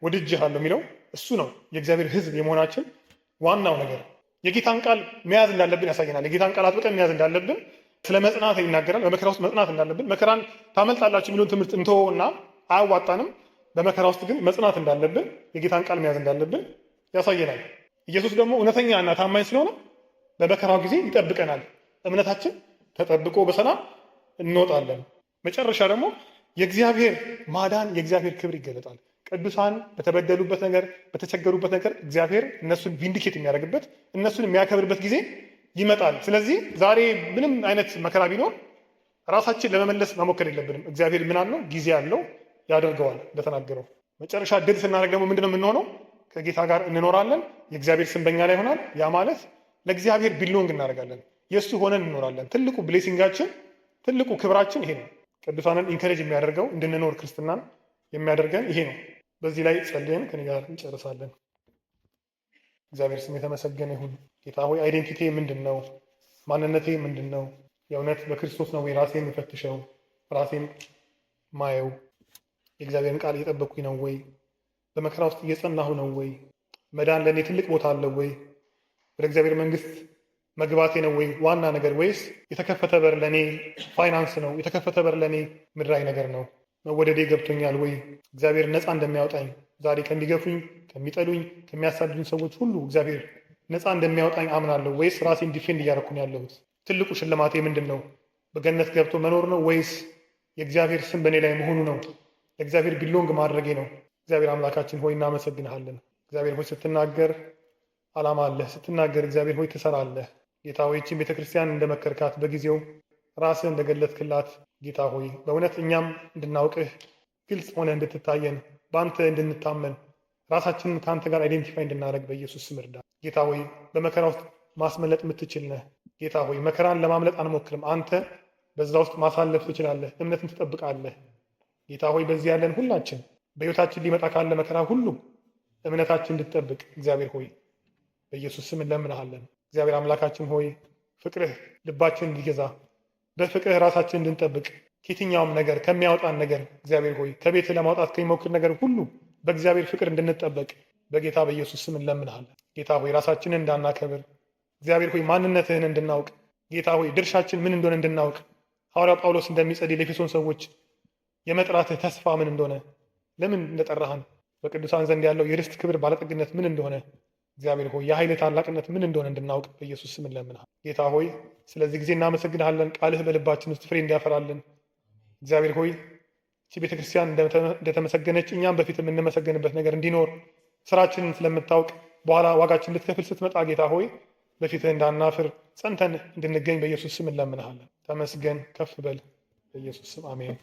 ወድጄሃለሁ የሚለው እሱ ነው። የእግዚአብሔር ሕዝብ የመሆናችን ዋናው ነገር የጌታን ቃል መያዝ እንዳለብን ያሳየናል። የጌታን ቃል አጥብቀን መያዝ እንዳለብን ስለ መጽናት ይናገራል። በመከራ ውስጥ መጽናት እንዳለብን፣ መከራን ታመልጣላችሁ የሚለውን ትምህርት እንተወውና አያዋጣንም። በመከራ ውስጥ ግን መጽናት እንዳለብን፣ የጌታን ቃል መያዝ እንዳለብን ያሳየናል። ኢየሱስ ደግሞ እውነተኛ እና ታማኝ ስለሆነ በመከራው ጊዜ ይጠብቀናል። እምነታችን ተጠብቆ በሰላም እንወጣለን። መጨረሻ ደግሞ የእግዚአብሔር ማዳን የእግዚአብሔር ክብር ይገለጣል። ቅዱሳን በተበደሉበት ነገር በተቸገሩበት ነገር እግዚአብሔር እነሱን ቪንዲኬት የሚያደርግበት እነሱን የሚያከብርበት ጊዜ ይመጣል። ስለዚህ ዛሬ ምንም አይነት መከራ ቢኖር ራሳችን ለመመለስ መሞከር የለብንም። እግዚአብሔር ምን አለው? ጊዜ አለው፣ ያደርገዋል እንደተናገረው። መጨረሻ ድል ስናደርግ ደግሞ ምንድነው የምንሆነው? ከጌታ ጋር እንኖራለን። የእግዚአብሔር ስም በኛ ላይ ይሆናል። ያ ማለት ለእግዚአብሔር ቢሎንግ እናደርጋለን። የእሱ ሆነን እንኖራለን። ትልቁ ብሌሲንጋችን፣ ትልቁ ክብራችን ይሄ ነው። ቅዱሳንን ኢንከሬጅ የሚያደርገው እንድንኖር ክርስትናን የሚያደርገን ይሄ ነው። በዚህ ላይ ጸልየን ከኔ ጋር እንጨርሳለን። እግዚአብሔር ስም የተመሰገነ ይሁን። ጌታ ሆይ አይዴንቲቲ ምንድን ነው? ማንነቴ ምንድን ነው? የእውነት በክርስቶስ ነው ወይ ራሴን የምፈትሸው? ራሴን ማየው? የእግዚአብሔርን ቃል እየጠበቅኩኝ ነው ወይ? በመከራ ውስጥ እየጸናሁ ነው ወይ? መዳን ለእኔ ትልቅ ቦታ አለው ወይ? ወደ እግዚአብሔር መንግስት መግባቴ ነው ወይ ዋና ነገር? ወይስ የተከፈተ በር ለእኔ ፋይናንስ ነው? የተከፈተ በር ለእኔ ምድራዊ ነገር ነው? መወደዴ ገብቶኛል ወይ? እግዚአብሔር ነፃ እንደሚያወጣኝ ዛሬ ከሚገፉኝ፣ ከሚጠሉኝ፣ ከሚያሳድዱኝ ሰዎች ሁሉ እግዚአብሔር ነፃ እንደሚያወጣኝ አምናለሁ። ወይስ ራሴን ዲፌንድ እያደረኩኝ ያለሁት? ትልቁ ሽልማቴ ምንድን ነው? በገነት ገብቶ መኖር ነው ወይስ የእግዚአብሔር ስም በእኔ ላይ መሆኑ ነው? ለእግዚአብሔር ቢሎንግ ማድረጌ ነው? እግዚአብሔር አምላካችን ሆይ እናመሰግንሃለን። እግዚአብሔር ሆይ ስትናገር ዓላማ አለህ። ስትናገር እግዚአብሔር ሆይ ትሰራለህ። ጌታ ሆይ ይህችን ቤተክርስቲያን እንደመከርካት በጊዜው ራስህ እንደገለጥክላት ጌታ ሆይ በእውነት እኛም እንድናውቅህ ግልጽ ሆነ እንድትታየን በአንተ እንድንታመን ራሳችንን ከአንተ ጋር አይዴንቲፋይ እንድናደርግ በኢየሱስ ስም እርዳን። ጌታ ሆይ በመከራ ውስጥ ማስመለጥ የምትችል ነህ። ጌታ ሆይ መከራን ለማምለጥ አንሞክርም። አንተ በዛ ውስጥ ማሳለፍ ትችላለህ። እምነትን ትጠብቃለህ። ጌታ ሆይ በዚህ ያለን ሁላችን በሕይወታችን ሊመጣ ካለ መከራ ሁሉ እምነታችን እንድትጠብቅ እግዚአብሔር ሆይ በኢየሱስ ስም እንለምንሃለን። እግዚአብሔር አምላካችን ሆይ ፍቅርህ ልባችን እንዲገዛ በፍቅርህ ራሳችን እንድንጠብቅ ከየትኛውም ነገር ከሚያወጣን ነገር እግዚአብሔር ሆይ ከቤትህ ለማውጣት ከሚሞክር ነገር ሁሉ በእግዚአብሔር ፍቅር እንድንጠበቅ በጌታ በኢየሱስ ስም እንለምንሃለን። ጌታ ሆይ ራሳችንን እንዳናከብር እግዚአብሔር ሆይ ማንነትህን እንድናውቅ ጌታ ሆይ ድርሻችን ምን እንደሆነ እንድናውቅ ሐዋርያው ጳውሎስ እንደሚጸልይ ለኤፌሶን ሰዎች የመጥራትህ ተስፋ ምን እንደሆነ ለምን እንደጠራህን በቅዱሳን ዘንድ ያለው የርስት ክብር ባለጠግነት ምን እንደሆነ እግዚአብሔር ሆይ የኃይል ታላቅነት ምን እንደሆነ እንድናውቅ በኢየሱስ ስም እንለምንሃለን። ጌታ ሆይ ስለዚህ ጊዜ እናመሰግንሃለን። ቃልህ በልባችን ውስጥ ፍሬ እንዲያፈራልን እግዚአብሔር ሆይ እቺ ቤተክርስቲያን እንደተመሰገነች እኛም በፊት የምንመሰገንበት ነገር እንዲኖር ስራችንን ስለምታውቅ በኋላ ዋጋችን ልትከፍል ስትመጣ ጌታ ሆይ በፊትህ እንዳናፍር ጸንተን እንድንገኝ በኢየሱስ ስም እንለምንሃለን። ተመስገን፣ ከፍ በል። በኢየሱስ ስም አሜን።